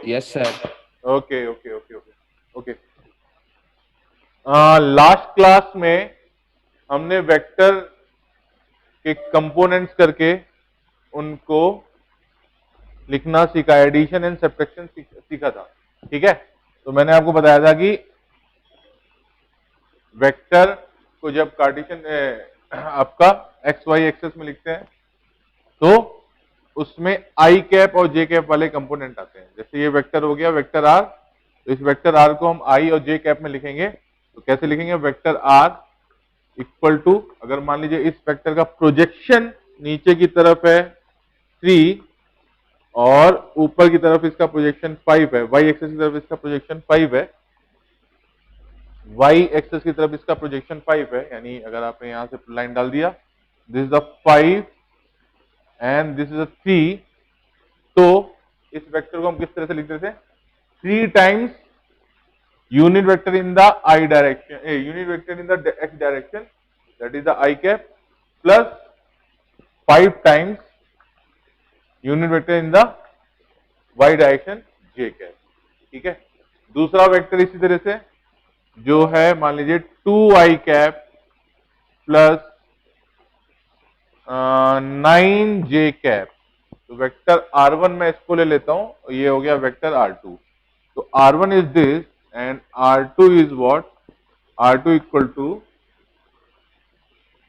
Yes sir. Okay okay okay okay okay. Last class में हमने vector के components करके उनको लिखना सीखा, एडिशन एंड सब्ट्रैक्शन सीखा था। ठीक है, तो मैंने आपको बताया था कि वेक्टर को जब कार्टेशियन आपका एक्स वाई एक्सेस में लिखते हैं तो उसमें आई कैप और जे कैप वाले कंपोनेंट आते हैं। जैसे ये वेक्टर हो गया वेक्टर आर, तो इस वेक्टर आर को हम आई और जे कैप में लिखेंगे। तो कैसे लिखेंगे? वेक्टर आर इक्वल टू, अगर मान लीजिए इस वेक्टर का प्रोजेक्शन नीचे की तरफ है 3 और ऊपर की तरफ इसका प्रोजेक्शन 5 है, वाई एक्सेस की तरफ इसका प्रोजेक्शन 5 है, वाई एक्सेस की तरफ इसका प्रोजेक्शन 5 है, यानी अगर आपने यहां से लाइन डाल दिया, this is the 5 and this is the 3, तो इस वेक्टर को हम किस तरह से लिखते थे? 3 times unit vector in the I direction, unit vector in the X direction, that is the I cap, plus 5 times unit vector in the Y direction J cap. ठीक है, दूसरा वेक्टर इसी तरह से जो है, मान लीजिए 2i cap plus 9j cap. तो वेक्टर R1 मैं इसको ले लेता हूं, ये हो गया वेक्टर R2। तो R1 is this and R2 is what? R2 equal to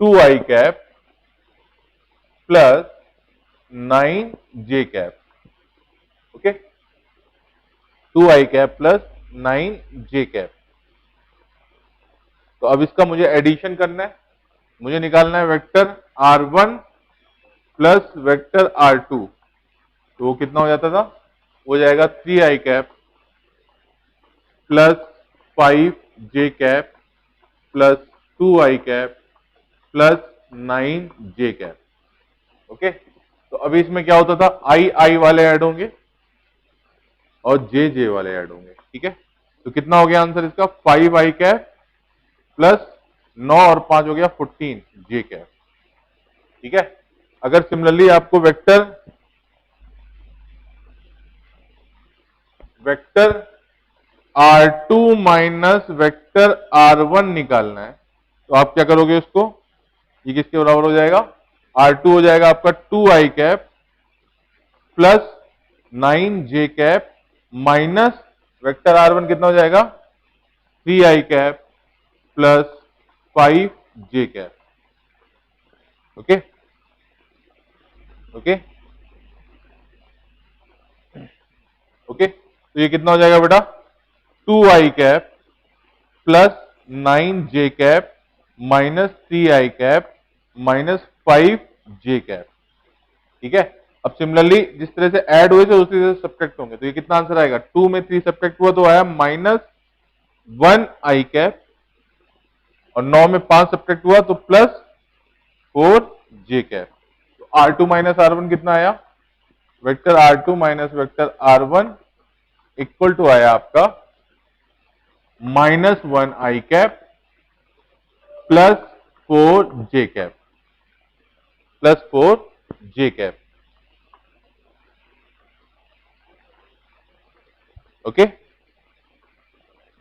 2i cap plus 9j cap. Okay, 2i cap plus 9j cap. तो अब इसका मुझे एडिशन करना है, मुझे निकालना है vector R1 plus vector R2। तो वो कितना हो जाता था? हो जाएगा 3i cap plus 5j cap plus 2i cap plus 9j cap. Okay, तो अभी इसमें क्या होता था? आई वाले ऐड होंगे और जे वाले ऐड होंगे। ठीक है, तो कितना हो गया आंसर इसका? 5i कैप प्लस 9 और 5 हो गया 14j कैप। ठीक है, अगर सिमिलरली आपको vector R2 minus vector R1 निकालना है, तो आप क्या करोगे उसको? ये किसके बराबर हो जाएगा? R2 हो जाएगा आपका 2i cap plus 9j cap minus vector R1 कितना हो जाएगा? 3i cap plus 5j cap. Okay okay okay, तो ये कितना हो जाएगा बेटा? 2i cap plus 9j cap minus 3i cap minus 5j cap. ठीक है, अब सिमिलरली जिस तरह से ऐड हुए थे उसी तरह से सब्ट्रैक्ट होंगे, तो ये कितना आंसर आएगा? 2 में 3 सब्ट्रैक्ट हुआ तो आया माइनस 1i कैप, और 9 में 5 सब्ट्रैक्ट हुआ तो प्लस 4j कैप। तो R2 माइनस R1 कितना आया? Vector R2 minus vector R1 equal to आया आपका minus 1i cap plus 4j cap, plus 4j cap. Okay,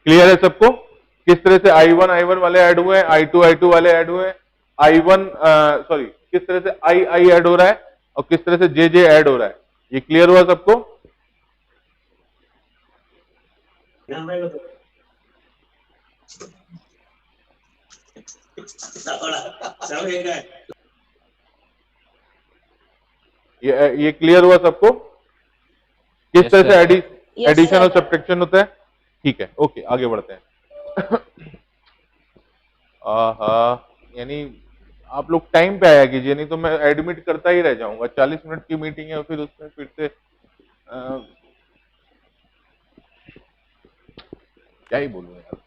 clear है सबको? किस तरह से I1 वाले ऐड हुए हैं, I2 वाले ऐड हुए हैं, I1 सॉरी किस तरह से I ऐड हो रहा है और किस तरह से जे ऐड हो रहा है, ये क्लियर हुआ सबको? ये क्लियर हुआ सबको? किस तरह से एडिशन और सब्ट्रैक्शन होता है? ठीक है, ओके, आगे बढ़ते हैं। यानी आप लोग टाइम पे आया कीजिए, नहीं तो मैं एडमिट करता ही रह जाऊंगा। 40 मिनट की मीटिंग है, फिर उसमें फिर से क्या ही बोलूं यार।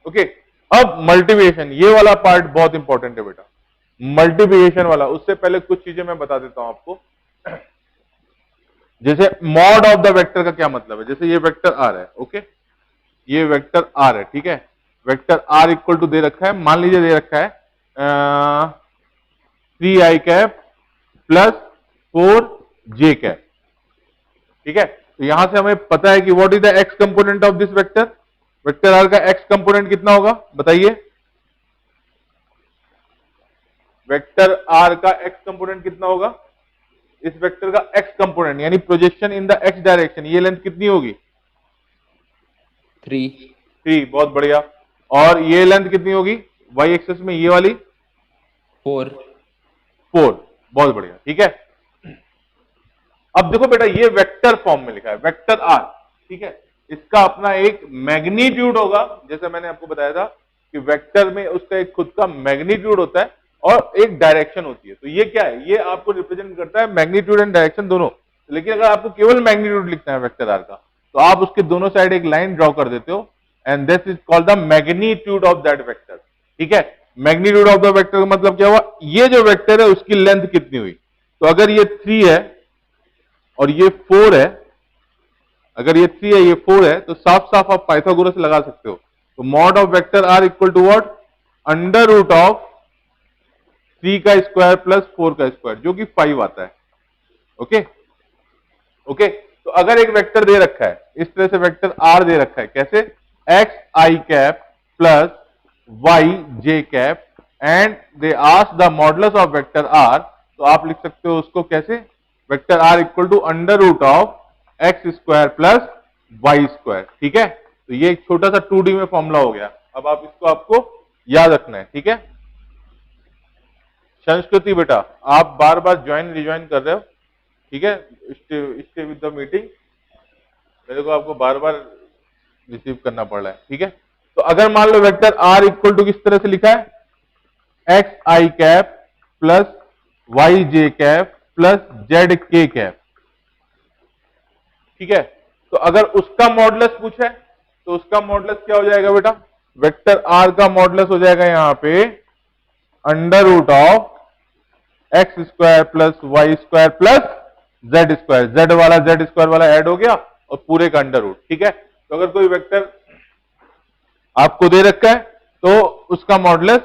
ओके, अब मल्टीप्लिकेशन, ये वाला पार्ट बहुत इंपॉर्टेंट है बेटा, मल्टीप्लिकेशन वाला। उससे पहले कुछ चीजें मैं बता देता हूं आपको। जैसे मॉड ऑफ द वेक्टर का क्या मतलब है? जैसे ये वेक्टर आर है, ओके, ये वेक्टर आर है, ठीक है, वेक्टर आर इक्वल टू दे रखा है, मान लीजिए दे रखा है 3i cap plus 4j cap. ठीक है, तो यहां से हमें पता है कि what is the X component of this vector. Vector R का एक्स कंपोनेंट कितना होगा बताइए। वेक्टर आर का एक्स कंपोनेंट कितना होगा, इस वेक्टर का एक्स कंपोनेंट यानी projection in the X direction, ये लेंथ कितनी होगी 3। बहुत बढ़िया। और ये लेंथ कितनी होगी वाई एक्सेस में, ये वाली 4। बहुत बढ़िया। ठीक है, अब देखो बेटा ये वेक्टर फॉर्म में लिखा है वेक्टर आर। ठीक है, इसका अपना एक मैग्नीट्यूड होगा, जैसे मैंने आपको बताया था कि वेक्टर में उसका एक खुद का मैग्नीट्यूड होता है और एक डायरेक्शन होती है। तो ये क्या है, ये आपको रिप्रेजेंट करता है मैग्नीट्यूड एंड डायरेक्शन दोनों। लेकिन अगर आपको केवल मैग्नीट्यूड लिखना है वेक्टर आर का, तो आप उसके दोनों साइड एक लाइन ड्रॉ कर देते हो and this is called the magnitude of that vector. ठीक है, मैग्नीट्यूड ऑफ द वेक्टर का मतलब क्या हुआ, ये जो वेक्टर है उसकी लेंथ कितनी हुई। तो अगर ये 3 है और ये 4 है, अगर ये 3 है ये 4 है, तो साफ साफ आप पाइथागोरस लगा सकते हो। तो mod of vector are equal to what, under root of 3 का स्क्वायर प्लस 4 का स्क्वायर, जो कि 5 आता है। ओके ओके, तो अगर एक वेक्टर दे रखा है इस तरह से, वेक्टर आर दे रखा है कैसे, X I cap plus Y J cap and they ask the modulus of vector R, तो आप लिख सकते हो उसको कैसे, vector are equal to under root of x square plus Y square. ठीक है, तो ये एक छोटा सा 2D में फॉर्मूला हो गया। अब आप इसको आपको याद रखना है। ठीक है, संस्कृति बेटा आप बार बार ज्वाइन रिज्वाइन कर रहे हो। ठीक है, स्टे विद द मीटिंग, मेरे को आपको बार बार रिसीव करना पड़ रहा है। ठीक है, तो अगर मान लो वेक्टर आर इक्वल टू किस तरह से लिखा है, x I cap plus Y J cap plus Z के कैप। ठीक है, तो अगर उसका मॉडुलस पूछे तो उसका मॉडुलस क्या हो जाएगा बेटा, वेक्टर आर का मॉडुलस हो जाएगा यहां पे under root of x square plus Y square plus Z square, Z वाला जेड स्क्वायर वाला ऐड हो गया और पूरे का अंडर रूट। ठीक है, तो अगर कोई वेक्टर आपको दे रखा है तो उसका modulus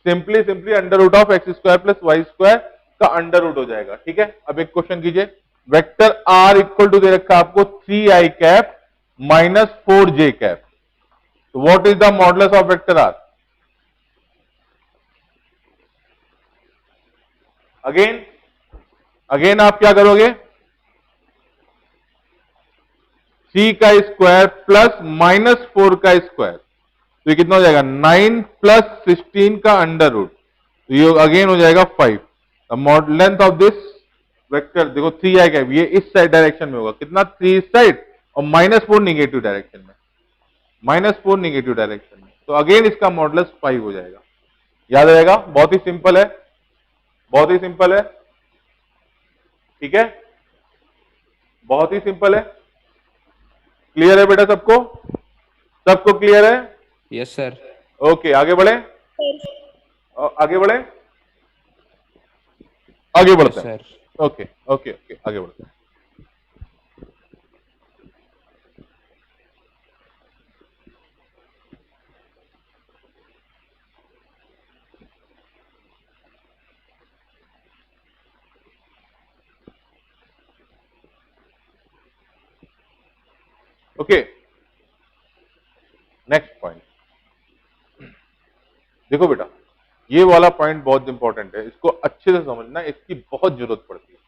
simply under root of x square plus Y square का अंडर रूट हो जाएगा। ठीक है, अब एक क्वेश्चन कीजिए, वेक्टर आर इक्वल टू दे रखा है आपको 3i cap minus 4j cap, तो what is the modulus of vector r. Again आप क्या करोगे, 3 का स्क्वायर प्लस माइनस 4 का स्क्वायर, तो ये कितना हो जाएगा 9 प्लस 16 का अंडर रूट, तो ये अगेन हो जाएगा 5। Mod length of this vector देखो 3i कैप, ये इस साइड डायरेक्शन में होगा कितना 3 इस साइड और -4 निगेटिव डायरेक्शन में, -4 निगेटिव डायरेक्शन में, तो अगेन इसका मॉडुलस 5 हो जाएगा। याद रहेगा, बहुत ही सिंपल है, बहुत ही सिंपल है। ठीक है, बहुत ही सिंपल है। क्लियर है बेटा सबको, सबको क्लियर है। Yes sir. ओके, आगे बढ़े, आगे बढ़े, आगे बढ़ते हैं। ओके ओके ओके, आगे बढ़ते हैं। ओके, नेक्स्ट पॉइंट देखो बेटा, ये वाला पॉइंट बहुत इंपॉर्टेंट है, इसको अच्छे से समझना, इसकी बहुत जरूरत पड़ती है।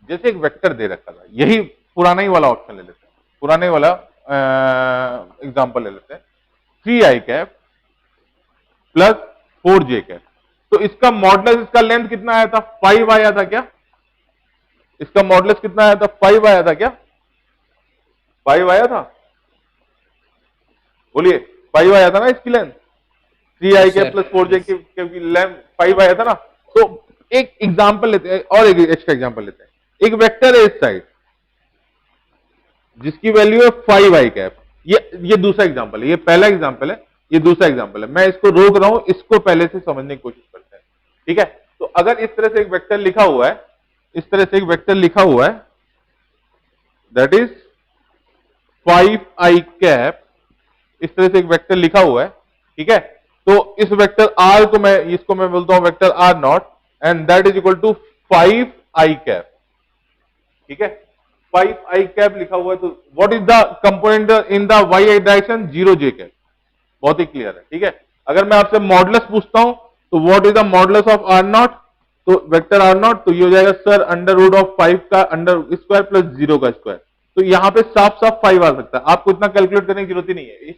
जैसे एक वेक्टर दे रखा था, यही पुराना ही वाला ऑप्शन ले लेते हैं, पुराने वाला एग्जांपल ले लेते हैं, 3i cap plus 4j cap, तो इसका मॉडुलस, इसका लेंथ कितना आया था 5 आया था क्या, इसका मॉडुलस कितना आया था 5 आया था क्या, 5 आया था, बोलिए 5 आया था ना इसकी length, 3i cap plus 4j की लेंथ 5 आया था ना। तो एक एग्जांपल लेते हैं और एक एक्स्ट्रा एग्जांपल लेते हैं, एक वेक्टर है इस साइड जिसकी वैल्यू है 5i कैप, ये दूसरा एग्जांपल है, ये पहला एग्जांपल है, ये दूसरा एग्जांपल है, मैं इसको रोक रहा हूं, इसको पहले से समझने की कोशिश करते हैं। ठीक है, तो अगर इस तरह से एक वेक्टर लिखा हुआ है, इस तरह से एक वेक्टर लिखा हुआ है, दैट इज 5i कैप, इस तरह से एक वेक्टर लिखा हुआ है। ठीक है, तो इस वेक्टर आर को मैं, इसको मैं बोलता हूं vector R nought, and that is equal to 5 I cap. ठीक है, 5 आई कैप लिखा हुआ है, तो what is the component in the Y I direction, 0 J cap. बहुत ही क्लियर है। ठीक है, अगर मैं आपसे मॉडुलस पूछता हूं तो what is the modulus of R nought, तो वेक्टर आर नॉट, तो ये हो जाएगा सर अंडर रूट ऑफ 5 का अंडर स्क्वायर प्लस 0 का स्क्वायर। तो यहां पे साफ साफ 5 आ सकता है, आपको इतना कैलकुलेट करने की जरूरत ही नहीं है।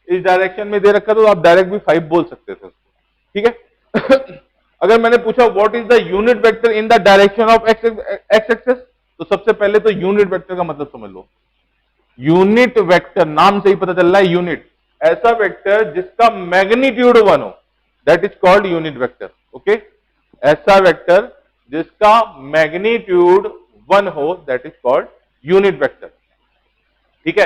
इस डायरेक्शन में दे रखा तो आप डायरेक्ट भी 5 बोल सकते थे। ठीक है अगर मैंने पूछा what is the unit vector in the direction of X axis, तो सबसे पहले तो यूनिट वेक्टर का मतलब समझ लो। यूनिट वेक्टर, नाम से ही पता चल रहा है यूनिट, ऐसा वेक्टर जिसका मैग्नीट्यूड 1 हो, that is called unit vector. Okay, ऐसा वेक्टर जिसका मैग्नीट्यूड 1 हो, that is called unit vector. ठीक है,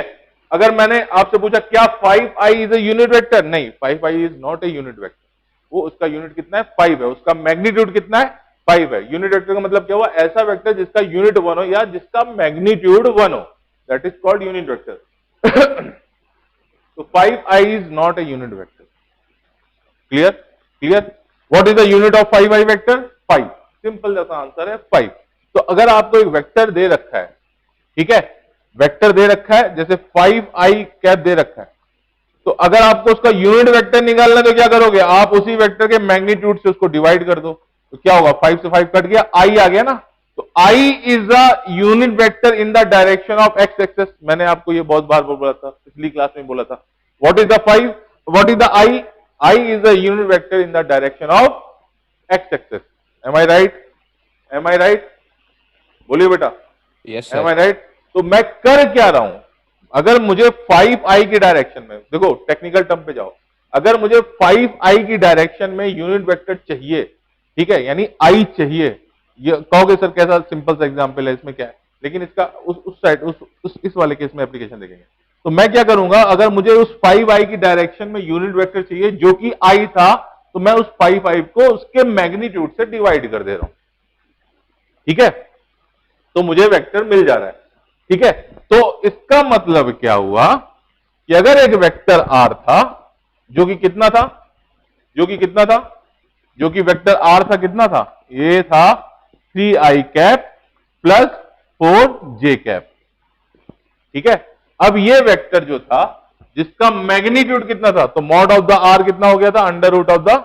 अगर मैंने आपसे पूछा क्या 5i is a unit vector, नहीं, 5i is not a unit vector. वो उसका यूनिट कितना है, 5 है, उसका मैग्नीट्यूड कितना है, 5 है। यूनिट वेक्टर का मतलब क्या हुआ, ऐसा वेक्टर जिसका यूनिट 1 हो या जिसका मैग्नीट्यूड 1 हो, that is called unit vector. तो 5i is not a unit vector. Clear clear, what is the unit of 5i vector, 5। Simple जैसा आंसर है 5। तो अगर आपको एक वेक्टर दे रखा है, ठीक है, वेक्टर दे रखा है, जैसे 5i कैप दे रखा है, तो अगर आपको उसका यूनिट वेक्टर निकालना है तो क्या करोगे, आप उसी वेक्टर के मैग्नीट्यूड से उसको डिवाइड कर दो, तो क्या होगा, 5 से 5 कट गया, i आ गया ना। तो i is a unit vector in the direction of X axis. मैंने आपको ये बहुत बार बोला था, पिछली क्लास में बोला था। What is the 5, what is the i is a unit vector in the direction of X axis. Am I right, am I right, बोलिए बेटा, yes am I sir. Right. तो मैं कर क्या रहा हूं, अगर मुझे 5i की डायरेक्शन में, देखो टेक्निकल टर्म पे जाओ, अगर मुझे 5i की डायरेक्शन में यूनिट वेक्टर चाहिए, ठीक है, यानी i चाहिए, ये कहोगे सर कैसा सिंपल सा एग्जांपल है, इसमें क्या है, लेकिन इसका उस साइड इस वाले केस में एप्लीकेशन देखेंगे। तो मैं क्या करूंगा, अगर मुझे उस 5i की डायरेक्शन में यूनिट वेक्टर चाहिए जो कि i था, तो मैं उस 5i को उसके मैग्नीट्यूड से डिवाइड कर दे रहा हूं। ठीक है, तो मुझे वेक्टर मिल जा रहा है। ठीक है, तो इसका मतलब क्या हुआ कि अगर एक वेक्टर r था जो कि कितना था, जो कि कितना था, जो कि वेक्टर r था, कितना था, ये था 3i cap plus 4j cap. ठीक है, अब ये वेक्टर जो था जिसका मैग्नीट्यूड कितना था, तो मॉड ऑफ द r कितना हो गया था, अंडर रूट ऑफ द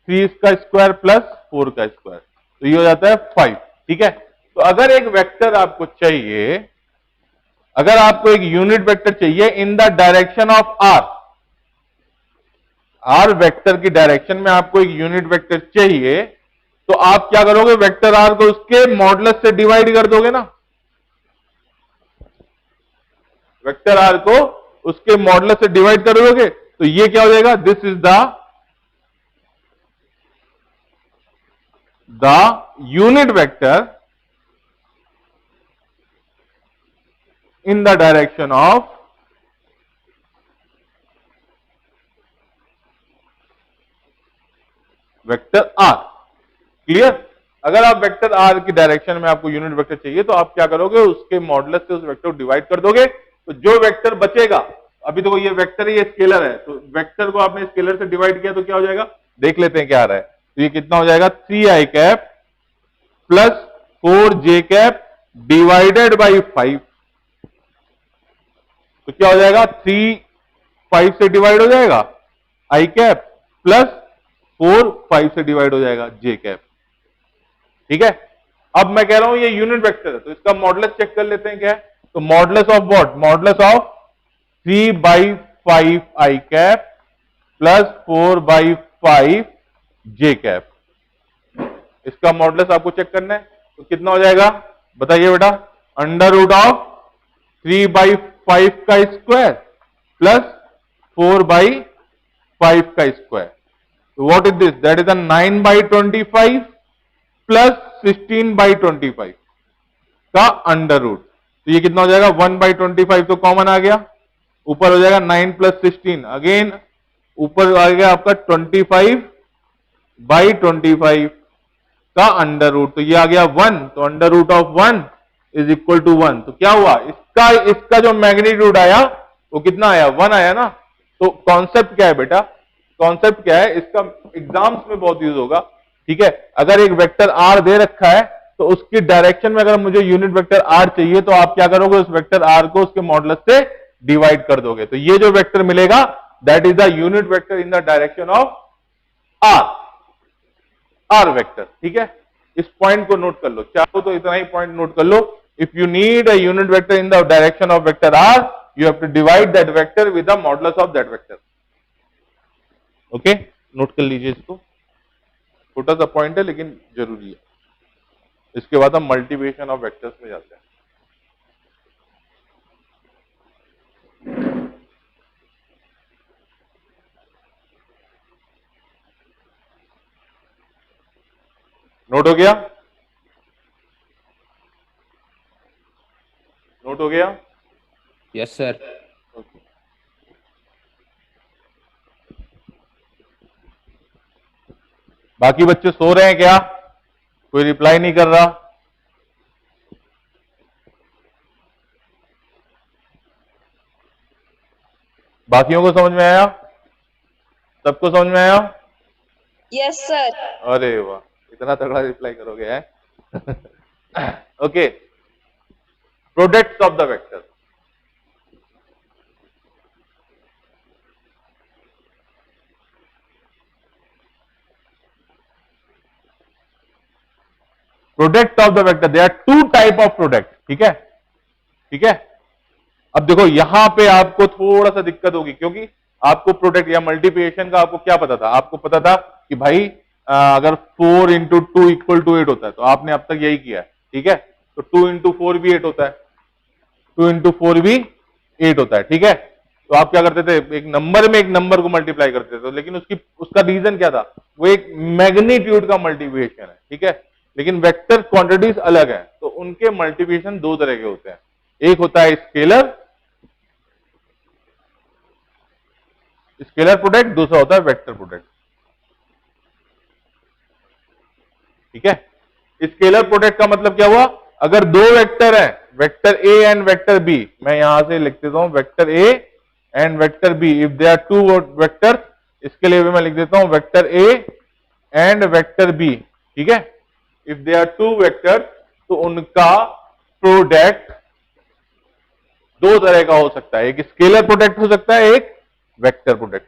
3 का स्क्वायर प्लस 4 का स्क्वायर, तो ये हो जाता है 5। ठीक है, तो अगर एक वेक्टर आपको चाहिए, अगर आपको एक यूनिट वेक्टर चाहिए in the direction of R vector की डायरेक्शन में आपको एक यूनिट वेक्टर चाहिए, तो आप क्या करोगे, वेक्टर आर को उसके मॉडुलस से डिवाइड कर दोगे ना, वेक्टर आर को उसके मॉडुलस से डिवाइड कर दोगे, तो ये क्या हो जाएगा, this is the unit vector in the direction of vector R. Clear, अगर आप वेक्टर आर की डायरेक्शन में आपको यूनिट वेक्टर चाहिए तो आप क्या करोगे, उसके मॉडुलस से उस वेक्टर को डिवाइड कर दोगे, तो जो वेक्टर बचेगा, अभी तो ये वेक्टर है, ये स्केलर है, तो वेक्टर को आपने स्केलर से डिवाइड किया तो क्या हो जाएगा, देख लेते हैं क्या आ रहा है। तो ये कितना हो जाएगा, 3i cap plus 4j cap divided by 5, तो क्या हो जाएगा, 3 5 से डिवाइड हो जाएगा i कैप प्लस 4 5 से डिवाइड हो जाएगा j कैप। ठीक है, अब मैं कह रहा हूं ये यूनिट वेक्टर है, तो इसका मॉडुलस चेक कर लेते हैं क्या है, तो modulus of what, modulus of 3 by 5 i cap plus 4 by 5 j cap, इसका मॉडुलस आपको चेक करना है, तो कितना हो जाएगा बताइए बेटा, अंडर रूट ऑफ 3 बाई 5 का स्क्वायर प्लस 4 बाई 5 का स्क्वायर, तो what is this, that is 9 by 25 plus 16 by 25 का अंडर रूट, तो ये कितना हो जाएगा, 1 बाई 25 तो कॉमन आ गया, ऊपर हो जाएगा 9 प्लस 16, अगेन ऊपर आ गया आपका 25 बाई 25 का अंडर रूट, तो ये आ गया 1, तो under root of 1 is equal to 1, तो क्या हुआ, इसका जो मैग्नीट्यूड आया वो कितना आया, 1 आया ना। तो कॉन्सेप्ट क्या है बेटा, कॉन्सेप्ट क्या है, इसका एग्जाम्स में बहुत यूज होगा, ठीक है, अगर एक वेक्टर आर दे रखा है तो उसकी डायरेक्शन में अगर मुझे यूनिट वेक्टर आर चाहिए तो आप क्या करोगे, उस वेक्टर आर को उसके मॉडुलस से डिवाइड कर दोगे, तो ये जो वेक्टर मिलेगा that is the unit vector in the direction of R, R vector. ठीक है, इस पॉइंट को नोट कर लो, चाहो तो इतना ही पॉइंट नोट कर लो। If you need a unit vector in the direction of vector r, you have to divide that vector with the modulus of that vector. Okay, note कर लीजिए इसको, छोटा सा पॉइंट है लेकिन जरूरी है। इसके बाद हम मल्टीप्लिकेशन ऑफ वेक्टर्स में जाते हैं। नोट हो गया, नोट हो गया? Yes sir. ओके, बाकी बच्चे सो रहे हैं क्या? कोई रिप्लाई नहीं कर रहा? बाकियों को समझ में आया? सबको समझ में आया? Yes sir. अरे वाह, इतना तगड़ा रिप्लाई करोगे है? Okay, products of the vector. Product of the vector, they are two type of product. ठीक है, ठीक है। अब देखो यहां पे आपको थोड़ा सा दिक्कत होगी, क्योंकि आपको प्रोडक्ट या मल्टीप्लिकेशन का आपको क्या पता था? आपको पता था कि भाई अगर 4 इंटू 2 इक्वल टू 8 होता है, तो आपने अब तक यही किया है। ठीक है, तो 2 इंटू 4 भी 8 होता है, 2 इंटू 4 भी 8 होता है। ठीक है, तो आप क्या करते थे, एक नंबर में एक नंबर को मल्टीप्लाई करते थे, लेकिन उसका रीजन क्या था? वो एक मैग्नीट्यूड का मल्टीप्लिकेशन है। ठीक है, लेकिन वेक्टर क्वांटिटीज अलग है, तो उनके मल्टीप्लिकेशन दो तरह के होते हैं। एक होता है स्केलर, स्केलर प्रोडक्ट, दूसरा होता है वेक्टर प्रोडक्ट। ठीक है, स्केलर प्रोडक्ट का मतलब क्या हुआ? अगर दो वेक्टर है, vector A and vector B, मैं यहां से लिख देता हूं vector A and vector B, if they are two vector, इसके लिए भी मैं लिख देता हूं vector A and vector B. ठीक है, if they are two vector, तो उनका प्रोडक्ट दो तरह का हो सकता है, एक स्केलर प्रोडक्ट हो सकता है, एक वेक्टर प्रोडक्ट।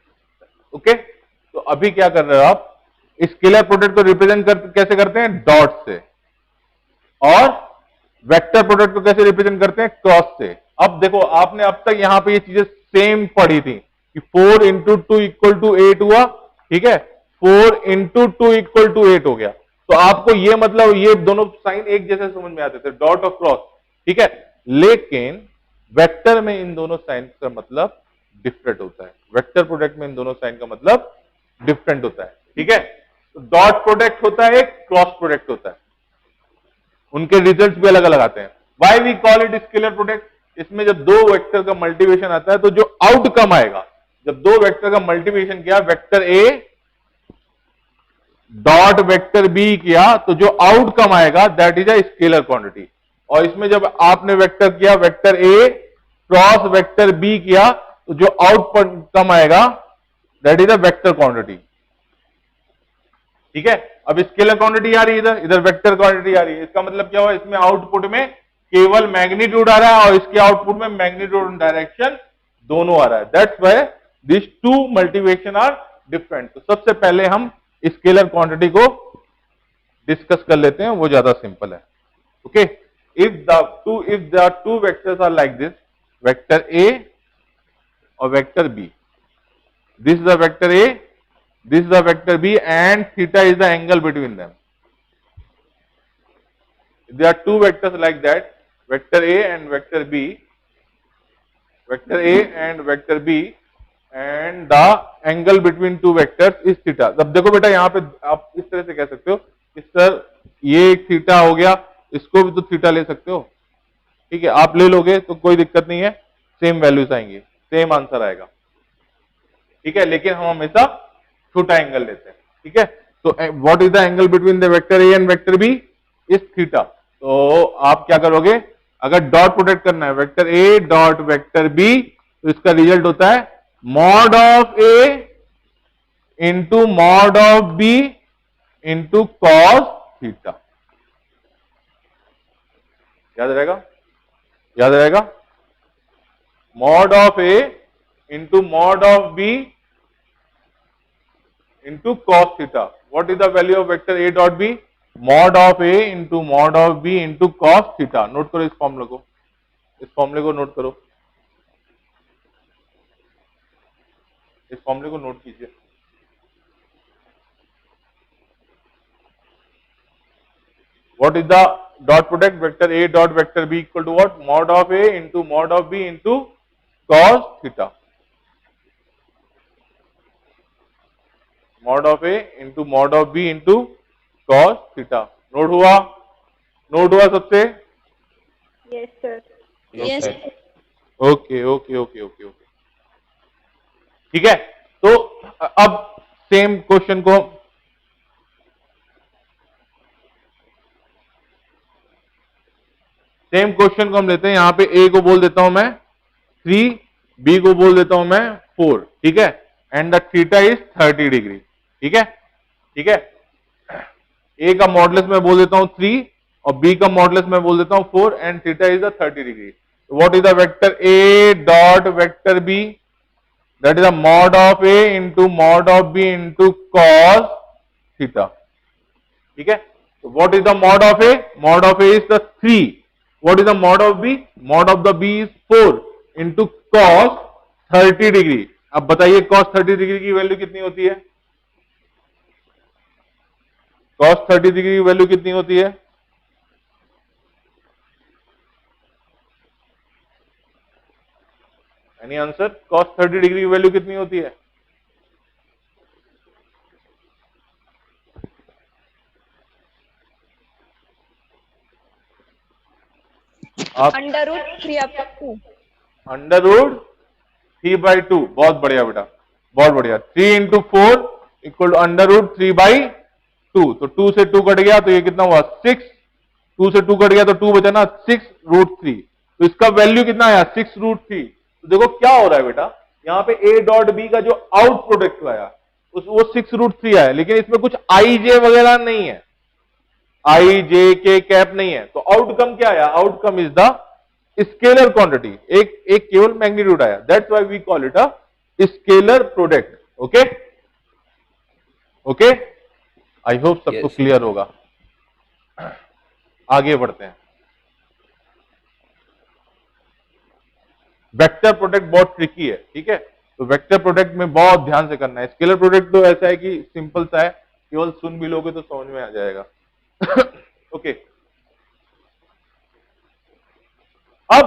ओके, तो अभी क्या कर रहे हो आप? स्केलर प्रोडक्ट को रिप्रेजेंट कैसे करते हैं? डॉट से, और वेक्टर प्रोडक्ट को कैसे रिप्रेजेंट करते हैं? क्रॉस से। अब देखो, आपने अब तक यहां पे ये चीजें सेम पढ़ी थी कि 4 इंटू 2 इक्वल टू 8 हुआ। ठीक है, 4 इंटू 2 इक्वल टू 8 हो गया, तो आपको ये मतलब ये दोनों साइन एक जैसे समझ में आते थे, डॉट और क्रॉस। ठीक है, लेकिन वेक्टर में इन दोनों साइन का मतलब डिफरेंट होता है, वेक्टर प्रोडक्ट में इन दोनों साइन का मतलब डिफरेंट होता है। ठीक है, तो डॉट प्रोडक्ट होता है, एक क्रॉस प्रोडक्ट होता है, उनके रिजल्ट भी अलग अलग आते हैं। Why we call it scalar product? इसमें जब दो वेक्टर का मल्टीप्लिकेशन आता है, तो जो आउटकम आएगा, जब दो वेक्टर का मल्टीप्लिकेशन किया, वेक्टर ए डॉट वेक्टर बी किया, तो जो आउटकम आएगा that is a scalar quantity. और इसमें जब आपने वेक्टर किया, vector A cross vector B किया, तो जो आउटकम आएगा that is a vector quantity. ठीक है, अब स्केलर क्वांटिटी आ रही है, इधर वेक्टर क्वांटिटी आ रही है। इसका मतलब क्या हुआ? इसमें आउटपुट में केवल मैग्नीट्यूड आ रहा है, और इसके आउटपुट में मैग्नीट्यूड एंड डायरेक्शन दोनों आ रहा है। That's why this two multiplication are different. तो सबसे पहले हम स्केलर क्वांटिटी को डिस्कस कर लेते हैं, वो ज्यादा सिंपल है। Okay, if the two vectors are like this, vector a और vector b, this is the vector A, this is the vector B, and theta is the angle between them. If there are two vectors like that, vector A and vector B, vector A and vector B, and the angle between two vectors is theta. अब देखो बेटा, यहाँ पे आप इस तरह से कह सकते हो कि सर ये एक थीटा हो गया, इसको भी तो थीटा ले सकते हो। ठीक है, आप ले लोगे तो कोई दिक्कत नहीं है, सेम वैल्यूज आएंगे, सेम आंसर आएगा। ठीक है, लेकिन हम हमेशा छोटा एंगल लेते हैं। ठीक है, तो what is the angle between the vector A and vector B? Is theta. तो आप क्या करोगे? अगर डॉट प्रोडक्ट करना है वेक्टर ए डॉट वेक्टर बी, तो इसका रिजल्ट होता है mod of A into mod of B into cos theta. याद रहेगा, याद रहेगा। Mod of A into mod of B into cos theta. What is the value of vector A dot B? Mod of A into mod of B into cos theta. Note करो इस फॉर्मूले को, इस फॉर्मूले को नोट करो, इस फॉर्मूले को नोट कीजिए। What is the dot product? Vector A dot vector B equal to what? Mod of A into mod of B into cos theta. Mod of A into mod of B into cos theta. Note हुआ? Note हुआ सबसे? Yes, sir. Yes, sir. Okay okay okay okay okay, ठीक है। तो अब same question को हम लेते हैं। यहां पे ए को बोल देता हूं मैं 3, बी को बोल देता हूं मैं 4, ठीक है। And the theta is 30 degree, ठीक है, ठीक है। ए का मॉडुलस मैं बोल देता हूं 3 और बी का मॉडुलस मैं बोल देता हूं 4 and theta is the 30 degree. What is the vector A dot vector B? That is the mod of A into mod of B into cos theta, ठीक है। तो what is the mod of A? Mod of A is the 3। What is the mod of B? Mod of the B is 4 into cos 30 degree. अब बताइए cos 30 degree की value कितनी होती है? cos 30 degree की वैल्यू कितनी होती है? Any answer? cos 30 डिग्री की वैल्यू कितनी होती है? Under root 3 up to 2. Under root 3/2। बहुत बढ़िया बेटा, बहुत बढ़िया। 3 into 4 equal to under root 3/2। तो 2 से 2 कट गया तो ये कितना हुआ? 6। 2 से 2 कट गया तो 2 बचा ना, 6√3। तो इसका वैल्यू कितना आया? 6√3। तो देखो क्या हो रहा है बेटा, यहाँ पे ए डॉट बी का जो आउट प्रोडक्ट आया वो 6√3 आया, लेकिन इसमें कुछ आई जे वगैरह नहीं है, आई जे के कैप नहीं है। तो आउटकम क्या आया? Outcome is the scalar quantity, एक केवल मैग्नीट्यूड आया। That's why we call it a scalar product. Okay okay, I hope सबको क्लियर होगा। आगे बढ़ते हैं। वेक्टर प्रोडक्ट बहुत ट्रिकी है, ठीक है। तो वेक्टर प्रोडक्ट में बहुत ध्यान से करना है। स्केलर प्रोडक्ट तो ऐसा है कि सिंपल सा है, केवल सुन भी लोगे तो समझ में आ जाएगा। ओके, अब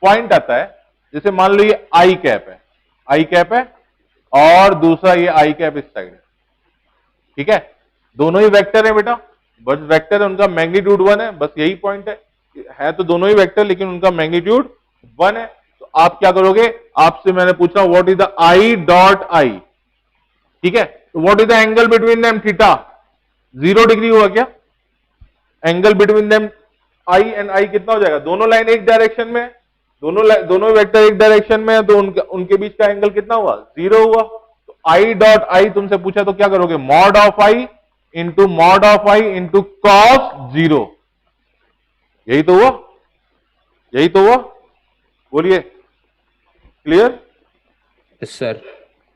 पॉइंट आता है, जैसे मान लो ये आई कैप है, आई कैप है और दूसरा ये आई कैप इस साइड है, ठीक है। दोनों ही वेक्टर है बेटा, बस वेक्टर है, उनका मैग्नीट्यूड 1 है, बस यही पॉइंट है तो दोनों ही वेक्टर लेकिन उनका मैग्नीट्यूड 1 है। तो आप क्या करोगे? आपसे मैंने पूछा what is the I dot आई, ठीक है। तो what is the angle between them? Theta. 0 degree हुआ क्या? Angle between them I and I कितना हो जाएगा? दोनों लाइन एक डायरेक्शन में, दोनों वेक्टर एक डायरेक्शन में है, तो उनके बीच का एंगल कितना हुआ? 0 हुआ। तो आई डॉट आई तुमसे पूछा तो क्या करोगे? Mod of i into mod of i into cos 0। यही तो हुआ, यही तो हुआ, बोलिए। Clear? yes sir,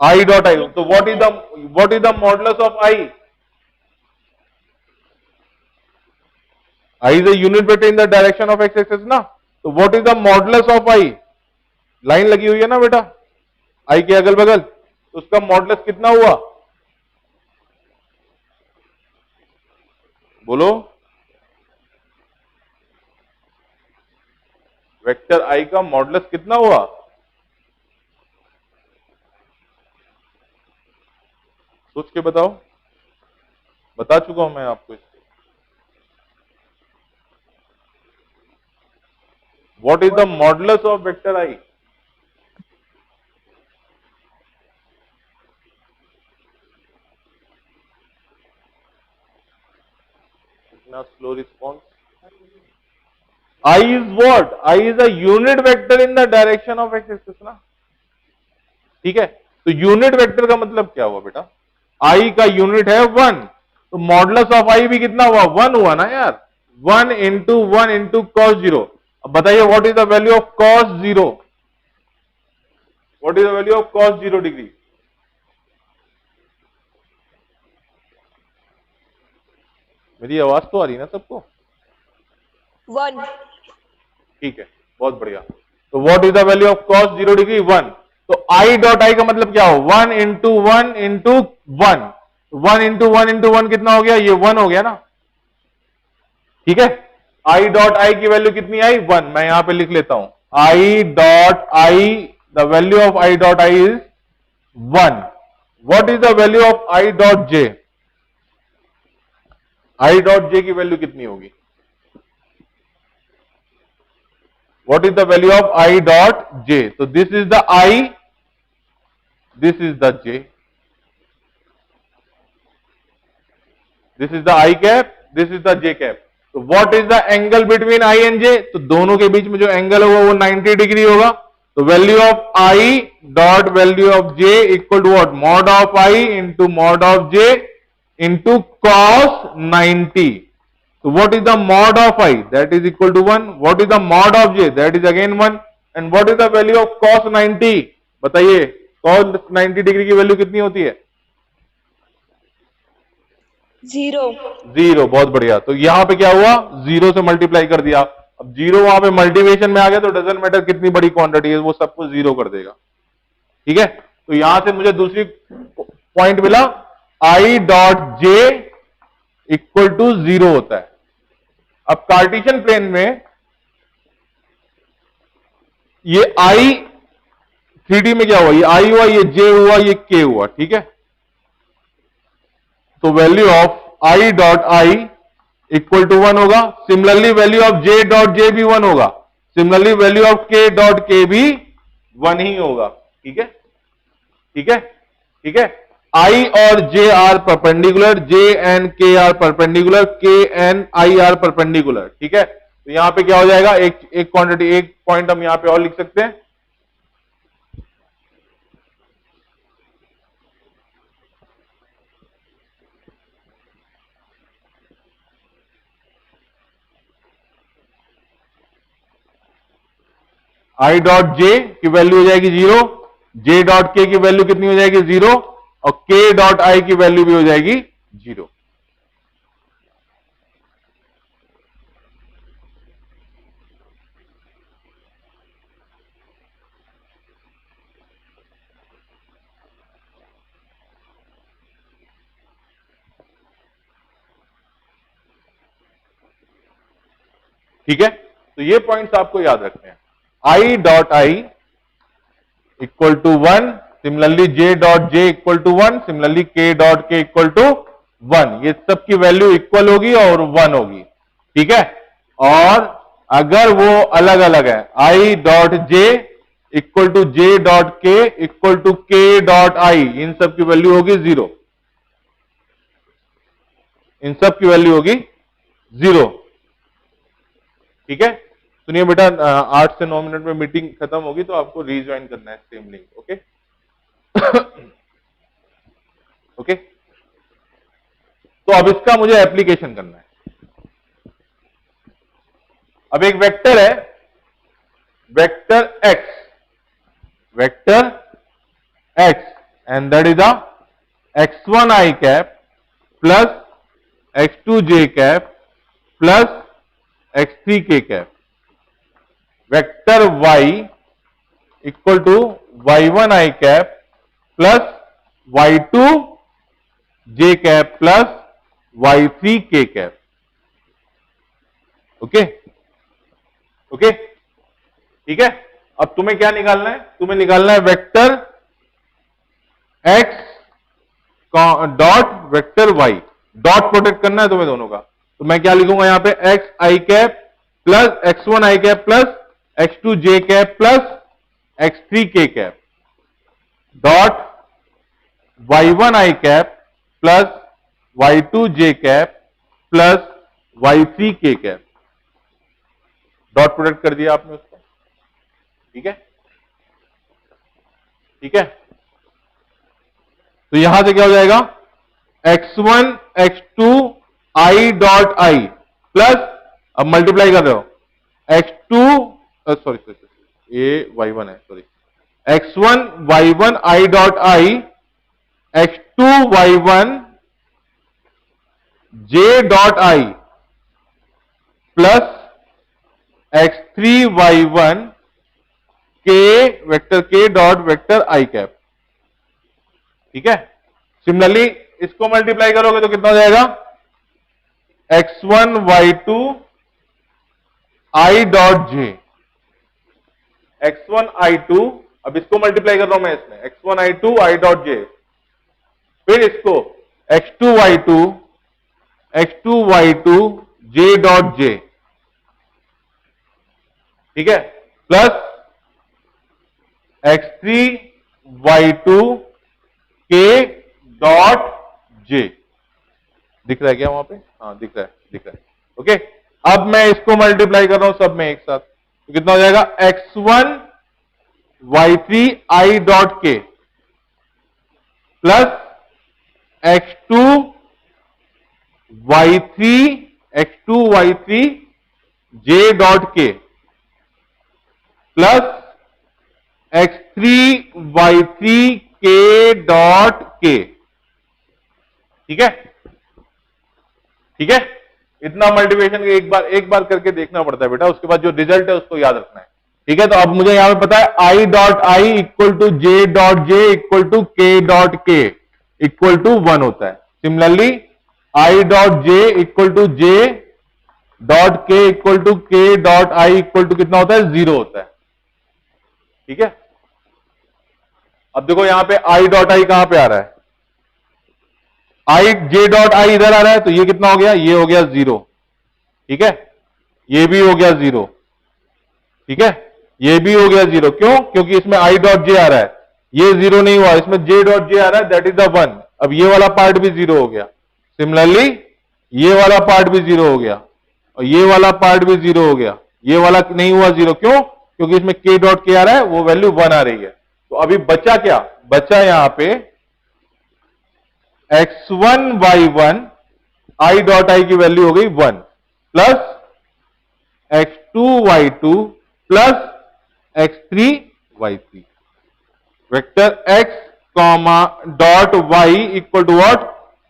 i dot i. तो what is the modulus of i? I is a unit vector in the direction of x axis ना। तो what is the modulus of I? Line लगी हुई है ना बेटा I के अगल बगल, तो उसका मॉडुलस कितना हुआ? बोलो। वेक्टर I का मॉडुलस कितना हुआ? सोच के बताओ, बता चुका हूं मैं आपको। What is the modulus of vector I? इतना slow response. I is what? I is a unit vector in the direction of x axis ना, ठीक है। तो यूनिट वेक्टर का मतलब क्या हुआ बेटा? I का यूनिट है 1, तो मॉडुलस ऑफ आई भी कितना हुआ, 1 हुआ ना यार, 1 इंटू कॉस जीरो। अब बताइए what is the value of cos zero, what is the value of cos 0 degree. मेरी आवाज तो आ रही है ना सबको? 1. ठीक है, बहुत बढ़िया। तो what is the value of cos 0 degree, 1। तो आई डॉट आई का मतलब क्या हो, 1 इंटू 1 इंटू 1, 1 इंटू 1 इंटू 1 कितना हो गया, ये 1 हो गया ना, ठीक है। आई डॉट आई की वैल्यू कितनी आई, 1। मैं यहां पे लिख लेता हूं, आई dot I, the value of I dot I is 1। What is the value of I dot J, I dot J की वैल्यू कितनी होगी, what is the value of I dot j? So this is the I, this is the j, this is the I cap, this is the j cap. So what is the angle between I and j? तो दोनों के बीच में जो angle होगा वो 90 degree होगा। तो value of I dot value of j equal to what, mod of I into mod of j into cos 90। So what is the mod of I? That is equal to 1. What is the mod of j? That is again 1. And what is the value of cos 90? बताइए cos 90 degree की value कितनी होती है, 0. 0। बहुत बढ़िया। तो यहां पे क्या हुआ, 0 से मल्टीप्लाई कर दिया। अब 0 वहां पे मल्टीप्लिकेशन में आ गया तो डजंट मैटर कितनी बड़ी क्वांटिटी है, वो सबको 0 कर देगा, ठीक है। तो यहां से मुझे दूसरी पॉइंट मिला, I dot j equal to 0 होता है। अब कार्टेशियन प्लेन में ये I 3D में क्या हुआ, ये I हुआ, ये J हुआ, ये K हुआ, ठीक है। तो value of I dot I equal to 1 होगा। Similarly value of J dot J भी 1 होगा। Similarly value of K dot K भी 1 ही होगा, ठीक है, ठीक है, ठीक है। I और J are perpendicular, J and K are perpendicular, K and I are perpendicular, ठीक है। तो यहां पे क्या हो जाएगा, एक क्वांटिटी, एक पॉइंट हम यहां पे और लिख सकते हैं, I डॉट J की वैल्यू हो जाएगी 0, J डॉट K की वैल्यू कितनी हो जाएगी 0, और K डॉट I की वैल्यू भी हो जाएगी 0। ठीक है, तो ये पॉइंट्स आपको याद रखने हैं। I dot I equal to 1, similarly J dot J equal to 1, similarly K dot K equal to 1। ये सब की वैल्यू इक्वल होगी और 1 होगी, ठीक है। और अगर वो अलग अलग है, I dot J equal to J dot K equal to K dot I, इन सब की वैल्यू होगी 0, इन सब की वैल्यू होगी 0, ठीक है। सुनिए बेटा, 8 से 9 मिनट में मीटिंग खत्म होगी तो आपको रीज्वाइन करना है सेम लिंक, ओके। ओके, तो अब इसका मुझे एप्लीकेशन करना है। अब एक वेक्टर है, vector x and that is the x1 I cap plus x2 j cap plus x3 k cap, vector y equal to y1 I cap plus y2 j cap plus y3 k cap, okay okay, ठीक है। अब तुम्हें क्या निकालना है, तुम्हें निकालना है vector x dot vector y, dot protect करना है तुम्हें दोनों का। तो मैं क्या लिखूंगा यहां पे, x I cap plus x1 I cap plus x2 j cap plus x3 k cap dot y1 I cap plus y2 j cap plus y3 k cap, dot product कर दिया आपने उसको, ठीक है, ठीक है। तो यहां से क्या हो जाएगा, x1 x2 i dot I plus, अब मल्टीप्लाई कर रहे हो, x2 सॉरी ये y1 है, sorry, x1 y1 i dot I, x2 y1 j dot I plus x3 y1 k vector k dot vector i cap. ठीक है, similarly इसको multiply करोगे तो कितना हो जाएगा, x1 y2 i dot j, x1 i2, अब इसको मल्टीप्लाई कर रहा हूं मैं इसमें, x1 i2 i dot j, फिर इसको x2 y2 j dot j, ठीक है, plus x3 y2 k dot j। दिख रहा है क्या वहां पे? हाँ दिख रहा है। ओके, अब मैं इसको मल्टीप्लाई कर रहा हूं सब में एक साथ, तो कितना हो जाएगा, x1 y3 i dot k plus x2 y3 j dot k plus x3 y3 k dot k। ठीक है, ठीक है, इतना मल्टीप्लिकेशन एक बार करके देखना पड़ता है बेटा, उसके बाद जो रिजल्ट है उसको याद रखना है। ठीक है, तो अब मुझे यहां पे पता है i dot I equal to j dot j equal to k dot k equal to 1 होता है। Similarly i dot j equal to j dot k equal to k dot i equal to कितना होता है, 0 होता है। ठीक है, अब देखो यहां पे i डॉट आई कहां पे आ रहा है, i j डॉट आई इधर आ रहा है, तो ये कितना हो गया, ये हो गया 0। ठीक है, ये भी हो गया 0। ठीक है, ये भी हो गया 0, क्यों, क्योंकि इसमें i डॉट j आ रहा है, ये 0 नहीं हुआ, इसमें j डॉट j आ रहा है, दैट इज द 1। अब ये वाला पार्ट भी 0 हो गया, सिमिलरली ये वाला पार्ट भी 0 हो गया, और ये वाला पार्ट भी 0 हो गया, ये वाला नहीं हुआ 0, क्यों, क्योंकि इसमें k डॉट k आ रहा है, वो वैल्यू 1 आ रही है। तो अभी बचा क्या, बचा यहां पे x1 y1 i डॉट आई की वैल्यू हो गई 1 plus x2 y2 plus x3 y3 vector x comma dot y equal to what,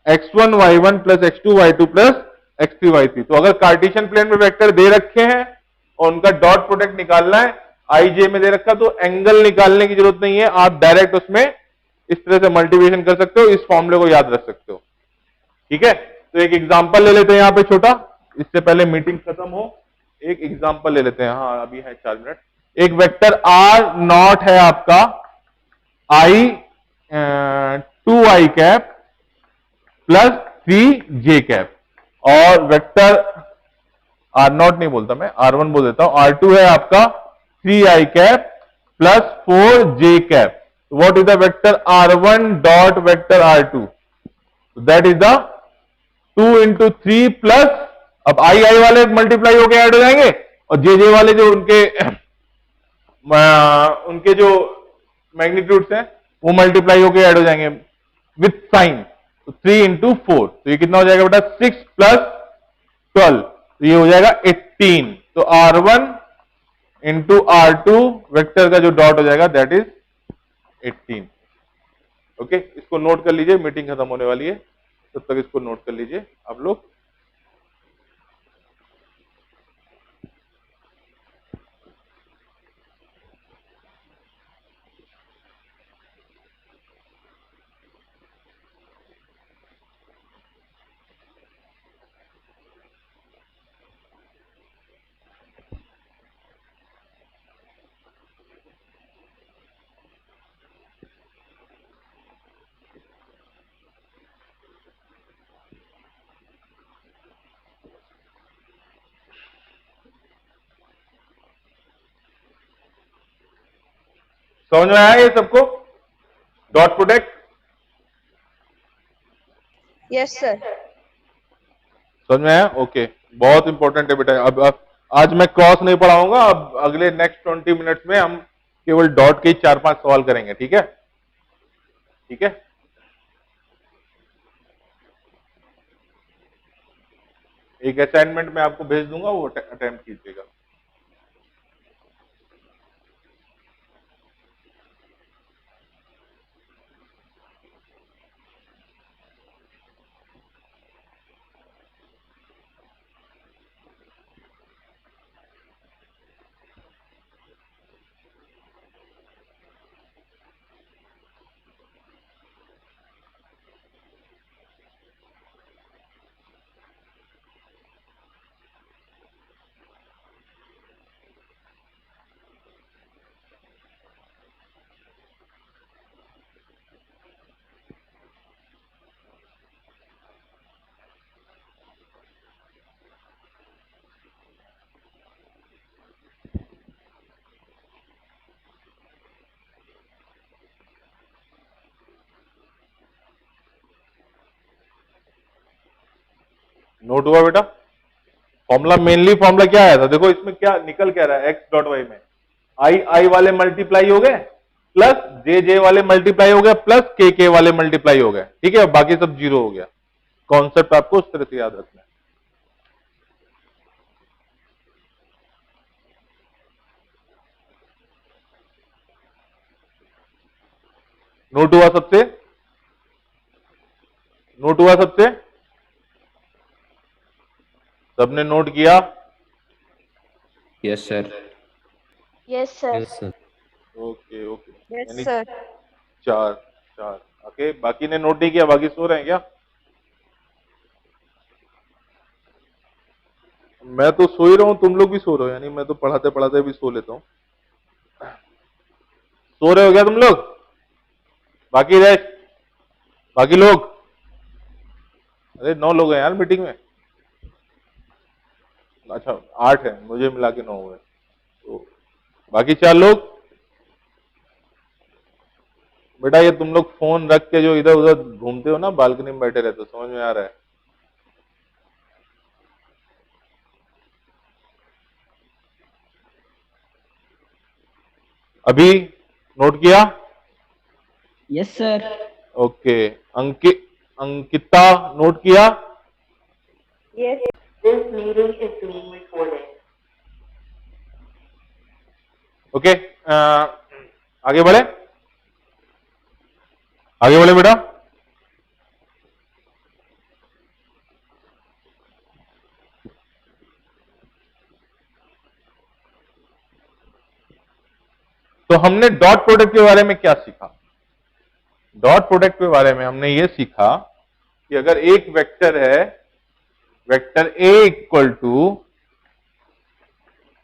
x1 y1 plus x2 y2 plus x3 y3। तो अगर कार्टेशियन प्लेन में वेक्टर दे रखे हैं और उनका डॉट प्रोडक्ट निकालना है, आई जे में दे रखा, तो एंगल निकालने की जरूरत नहीं है, आप डायरेक्ट उसमें इस तरह से मल्टीप्लिकेशन कर सकते हो, इस फॉर्मूले को याद रख सकते हो। ठीक है, तो एक एग्जांपल ले लेते हैं यहां पे छोटा, इससे पहले मीटिंग खत्म हो, एक एग्जांपल ले लेते हैं। हाँ अभी है 4 मिनट। एक वेक्टर r नॉट है आपका i 2i cap plus 3j cap, और वेक्टर r नॉट नहीं बोलता मैं, r1 बोल देता हूं, r2 है आपका 3i cap plus 4j cap. What is the vector r1 dot vector r2? So that is the 2 into 3 plus, अब i वाले मल्टीप्लाई होके ऐड हो जाएंगे, और जे वाले जो उनके जो मैग्नीट्यूड्स हैं वो मल्टीप्लाई होके ऐड हो जाएंगे विथ साइन। तो 3 into 4, तो ये कितना हो जाएगा बेटा, 6 plus 12, तो ये हो जाएगा 18। तो r1 into r2 वेक्टर का जो डॉट हो जाएगा दैट इज 18। ओके, इसको नोट कर लीजिए, मीटिंग खत्म होने वाली है, तब तक इसको नोट कर लीजिए आप लोग। समझ में आया ये सबको, डॉट प्रोडक्ट? Yes sir. समझ में आया? ओके, बहुत इंपॉर्टेंट है बेटा। अब आज मैं क्रॉस नहीं पढ़ाऊंगा, अब अगले नेक्स्ट 20 मिनट्स में हम केवल डॉट के 4-5 सवाल करेंगे। ठीक है, ठीक है। एक असाइनमेंट मैं आपको भेज दूंगा, वो अटेम्प्ट कीजिएगा। नोट हुआ बेटा? फॉर्मूला मेनली फॉर्मूला क्या आया था? देखो इसमें क्या निकल क्या रहा है, एक्स डॉट वाई में आई वाले मल्टीप्लाई हो गए, प्लस जे वाले मल्टीप्लाई हो गए, प्लस के वाले मल्टीप्लाई हो गए। ठीक है, बाकी सब जीरो हो गया। कॉन्सेप्ट आपको उस तरह से याद रखना है। नोट हुआ सबसे? नोट हुआ सबसे? सबने नोट किया? Yes sir. Yes sir. Yes sir. Okay okay, yes यानी सर। चार चार। ओके, बाकी ने नोट नहीं किया, बाकी सो रहे हैं क्या? मैं तो सो ही रहा हूं, तुम लोग भी सो रहे हो, यानी मैं तो पढ़ाते पढ़ाते भी सो लेता हूं। सो रहे हो क्या तुम लोग? बाकी रेस्ट, बाकी लोग? अरे 9 लोग हैं यार मीटिंग में। अच्छा 8 है, मुझे मिला के 9 हुए, तो बाकी 4 लोग। बेटा ये तुम लोग फोन रख के जो इधर उधर घूमते हो ना, बालकनी में बैठे रहते हो, समझ में आ रहा है? अभी नोट किया? Yes sir. Okay, Ankita note किया? Yes. This meeting is being recorded. Okay, आगे बढ़े, आगे बढ़े बेटा। तो हमने डॉट प्रोडक्ट के बारे में क्या सीखा? डॉट प्रोडक्ट के बारे में हमने ये सीखा कि अगर एक वेक्टर है, vector A equal to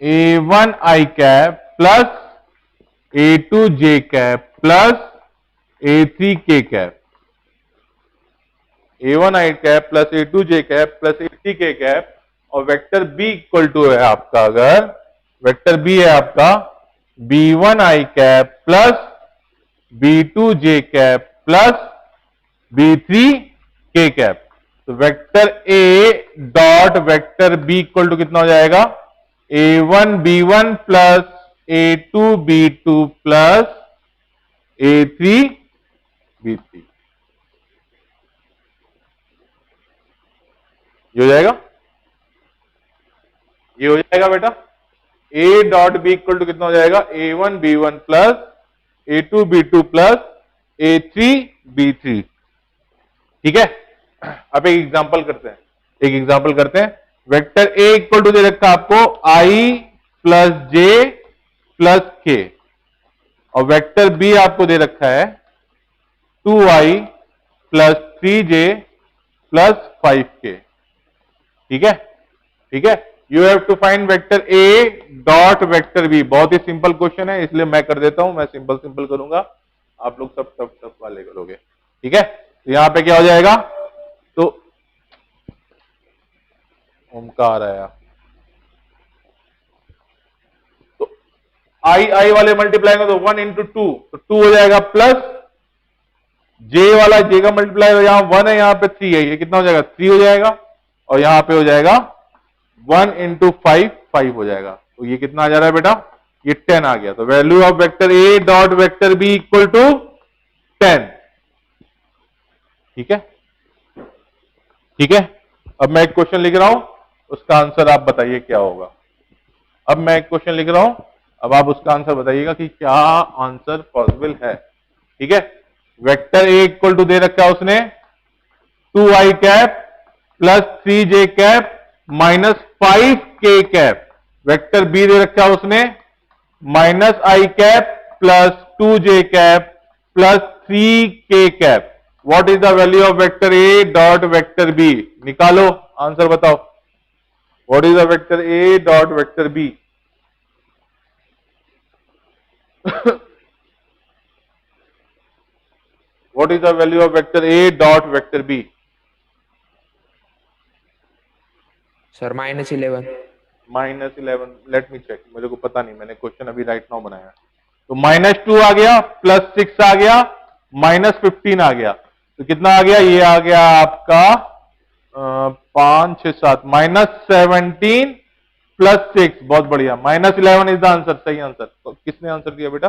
A1 I cap plus A2 J cap plus A3 K cap, A1 I cap plus A2 J cap plus A3 K cap, और वेक्टर बी इक्वल टू है आपका, अगर vector B है आपका B1 I cap plus B2 J cap plus B3 K cap, तो vector A dot vector B equal to कितना हो जाएगा? A1 B1 plus A2 B2 plus A3 B3। ये हो जाएगा, ये हो जाएगा बेटा। A dot B equal to कितना हो जाएगा? A1 B1 plus A2 B2 plus A3 B3। ठीक है, अब एक एग्जांपल करते हैं, एक एग्जांपल करते हैं। वेक्टर ए इक्वल टू दे रखा आपको आई प्लस जे प्लस के, और वेक्टर बी आपको दे रखा है 2i plus 3j plus 5k। ठीक है, ठीक है। You have to find vector A dot vector B. बहुत ही सिंपल क्वेश्चन है, इसलिए मैं कर देता हूं, मैं सिंपल सिंपल करूंगा, आप लोग सब टफ टफ वाले करोगे। ठीक है, तो यहां पे क्या हो जाएगा? तो ओमकार आया, तो आई वाले मल्टीप्लाई में तो 1 इंटू 2, तो 2 हो जाएगा, प्लस जे वाला जे का मल्टीप्लाई, यहां 1 है, यहां पे 3 है, ये कितना हो जाएगा? 3 हो जाएगा, और यहां पे हो जाएगा 1 इंटू 5 5 हो जाएगा, तो ये कितना आ जा रहा है बेटा? ये 10 आ गया। तो value of vector A dot vector B equal to 10। ठीक है, ठीक है। अब मैं एक क्वेश्चन लिख रहा हूं, उसका आंसर आप बताइए क्या होगा। अब मैं एक क्वेश्चन लिख रहा हूं, अब आप उसका आंसर बताइएगा कि क्या आंसर पॉसिबल है। ठीक है, वेक्टर ए इक्वल टू दे रखा है उसने 2i cap plus 3j cap minus 5k cap. Vector b दे रखा है उसने minus i cap plus 2j cap plus 3k cap. What is the value of vector A dot vector b? निकालो, answer बताओ। What is the vector A dot vector b? What is the value of vector A dot vector B? Sir -11। -11। Let me check, मुझे को पता नहीं, मैंने question अभी right now बनाया। तो -2 आ गया, +6 आ गया, -15 आ गया, तो कितना आ गया? ये आ गया आपका 5, 6, 7 -17 +6। बहुत बढ़िया, -11 इज द आंसर, सही आंसर। तो किसने आंसर दिया बेटा?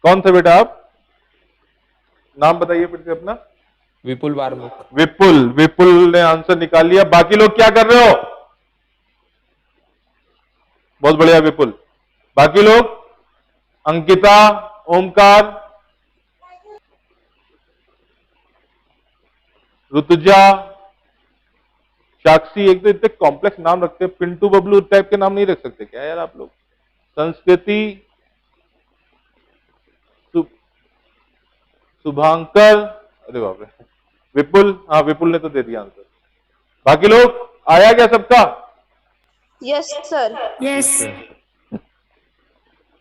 कौन थे बेटा आप? नाम बताइए फिर से अपना। विपुल वार्मुक। विपुल, विपुल ने आंसर निकाल लिया। बाकी लोग क्या कर रहे हो? बहुत बढ़िया विपुल। बाकी लोग? अंकिता, ओमकार, ऋतुजा, साक्षी। एक तो इतने कॉम्प्लेक्स नाम रखते हैं, पिंटू बबलू टाइप के नाम नहीं रख सकते क्या यार आप लोग? संस्कृति, शुभांकर, अरे बाप रे, विपुल। हाँ विपुल ने तो दे दिया आंसर। बाकी लोग आया क्या सबका? Yes, sir. Yes.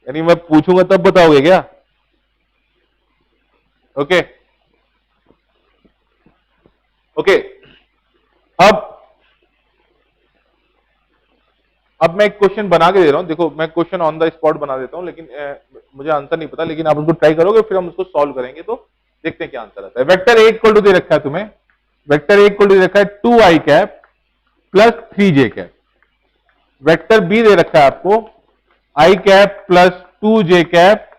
यानी मैं पूछूंगा तब बताओगे क्या? Okay okay. अब मैं एक क्वेश्चन बना के दे रहा हूं। देखो, मैं क्वेश्चन ऑन द स्पॉट बना देता हूं, लेकिन मुझे आंसर नहीं पता, लेकिन आप उसको ट्राई करोगे, फिर हम उसको सॉल्व करेंगे, तो देखते हैं क्या आंसर आता है। वेक्टर ए इक्वल टू दे रखा है तुम्हें, वेक्टर ए इक्वल टू दे रखा है 2i cap plus 3j cap. Vector b दे रखा है आपको i cap plus 2j cap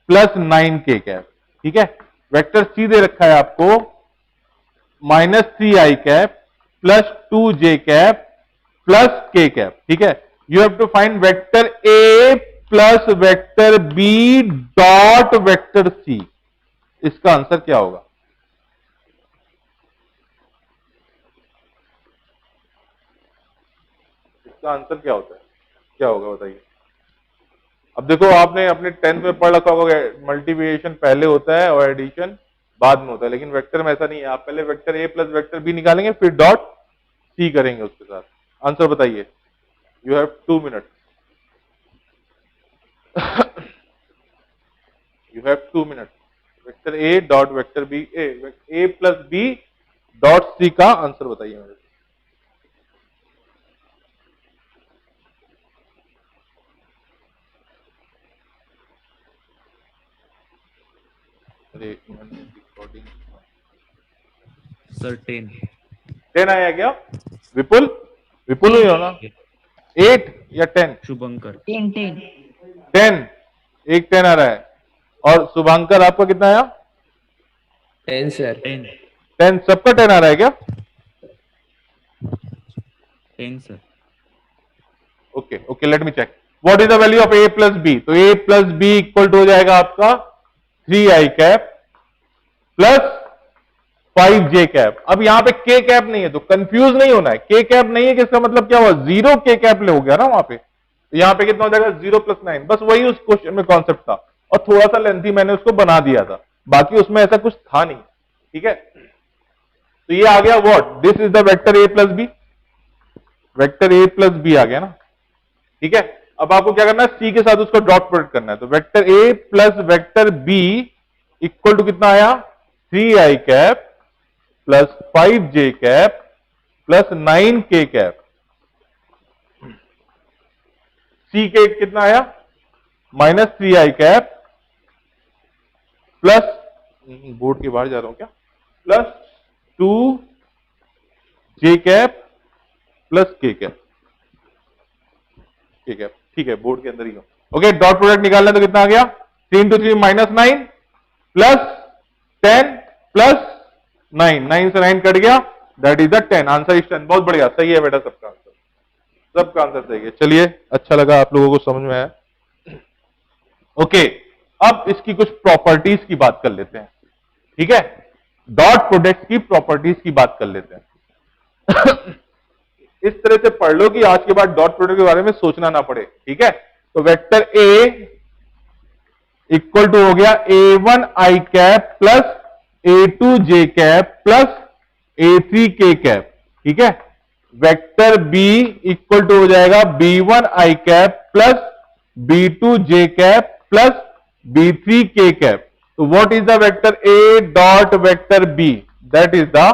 plus 9k cap. ठीक है, वेक्टर सी दे रखा है आपको -3i cap plus 2j cap plus k cap. ठीक है, you have to find vector A plus vector b dot vector c. इसका आंसर क्या होगा? इसका आंसर क्या होता है? क्या होगा बताइए। अब देखो, आपने अपने 10th में पढ़ रखा होगा, मल्टीप्लिकेशन पहले होता है और एडिशन बाद में होता है, लेकिन वेक्टर में ऐसा नहीं है। आप पहले वेक्टर ए प्लस वेक्टर बी निकालेंगे, फिर डॉट सी करेंगे उसके साथ। आंसर बताइए। You have 2 minute. You have 2 minute. Vector A dot vector B, A plus B dot C का आंसर बताइए मेरे। रिकॉर्डिंग सर 10 आया क्या? विपुल, विपुल ही हो ना? 8 या 10? शुभंकर 10, एक 10 आ रहा है। और शुभांकर आपका कितना आया? 10 सर। 10, सबका 10 आ रहा है क्या? 10 sir. Okay okay, let me check. What is the value of A plus B? तो A plus B equal to हो जाएगा आपका 3i cap plus 5j cap. अब यहां पे k कैप नहीं है, तो कंफ्यूज नहीं होना है। k कैप नहीं है, किसका मतलब क्या हुआ? 0 k कैप ले हो गया ना वहां पे। तो यहां पे कितना हो जाएगा? 0 + 9। बस वही उस क्वेश्चन में कॉन्सेप्ट था, और थोड़ा सा लेंथी मैंने उसको बना दिया था, बाकी उसमें ऐसा कुछ था नहीं। ठीक है, तो ये आ गया what? This is the vector A plus b. Vector A plus b आ गया ना। ठीक है, अब आपको क्या करना है? सी के साथ उसको डॉट प्रोडक्ट करना है। तो vector A plus vector B equal to कितना आया? 3i cap plus 5j cap plus 9k cap. C के कितना आया? -3i कैप प्लस, बोर्ड के बाहर जा रहा हूं क्या, plus 2j cap plus k cap. ठीक है, ठीक है, बोर्ड के अंदर ही हो। ओके, डॉट प्रोडक्ट निकालना तो कितना आ गया? 3 × 3 -9 प्लस 10 प्लस 9, 9 से 9 कट गया, that is the 10, answer is 10। बहुत बढ़िया, सही है बेटा, सबका आंसर, सबका आंसर सही है। चलिए, अच्छा लगा आप लोगों को समझ में आया। ओके, अब इसकी कुछ प्रॉपर्टीज की बात कर लेते हैं, ठीक है। डॉट प्रोडक्ट की प्रॉपर्टीज की बात कर लेते हैं। इस तरह से पढ़ लो कि आज के बाद डॉट प्रोडक्ट के बारे में सोचना ना पड़े, ठीक है। तो वेक्टर ए इक्वल टू हो गया A1 I cap plus A2 J cap plus A3 K cap, ठीक है। वेक्टर बी इक्वल टू हो जाएगा B1 I cap plus B2 J cap plus B3 K cap. तो what is the vector A dot vector B? That is the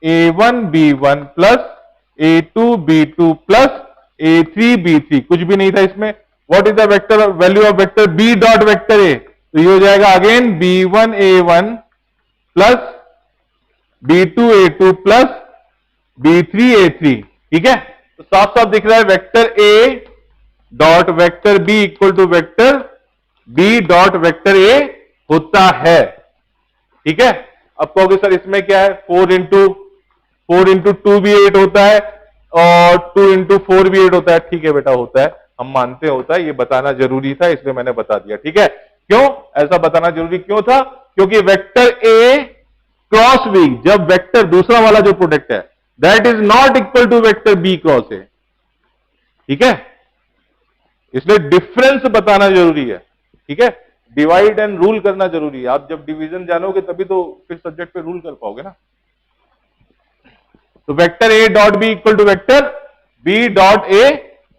A1 B1 plus A2 B2 plus A3 B3। कुछ भी नहीं था इसमें। What is the vector value of vector B dot vector A? तो ये हो जाएगा again B1 A1 plus B2 A2 plus B3 A3, ठीक है। तो साफ साफ दिख रहा है vector A dot vector B equal to vector B dot vector A होता है, ठीक है। अब कहोगे सर इसमें क्या है, 4 इंटू 2 भी 8 होता है और 2 इंटू 4 भी 8 होता है। ठीक है बेटा, होता है, हम मानते हैं होता है, ये बताना जरूरी था इसलिए मैंने बता दिया, ठीक है। क्यों ऐसा बताना जरूरी क्यों था? क्योंकि वेक्टर A क्रॉस B, जब वेक्टर दूसरा वाला जो प्रोडक्ट है that is not equal to vector B cross A, ठीक है। इसलिए डिफरेंस बताना जरूरी है, ठीक है। डिवाइड एंड रूल करना जरूरी है। आप जब डिवीजन जानोगे तभी तो फिर सब्जेक्ट पे रूल कर पाओगे ना। तो vector A dot B equal to vector B dot A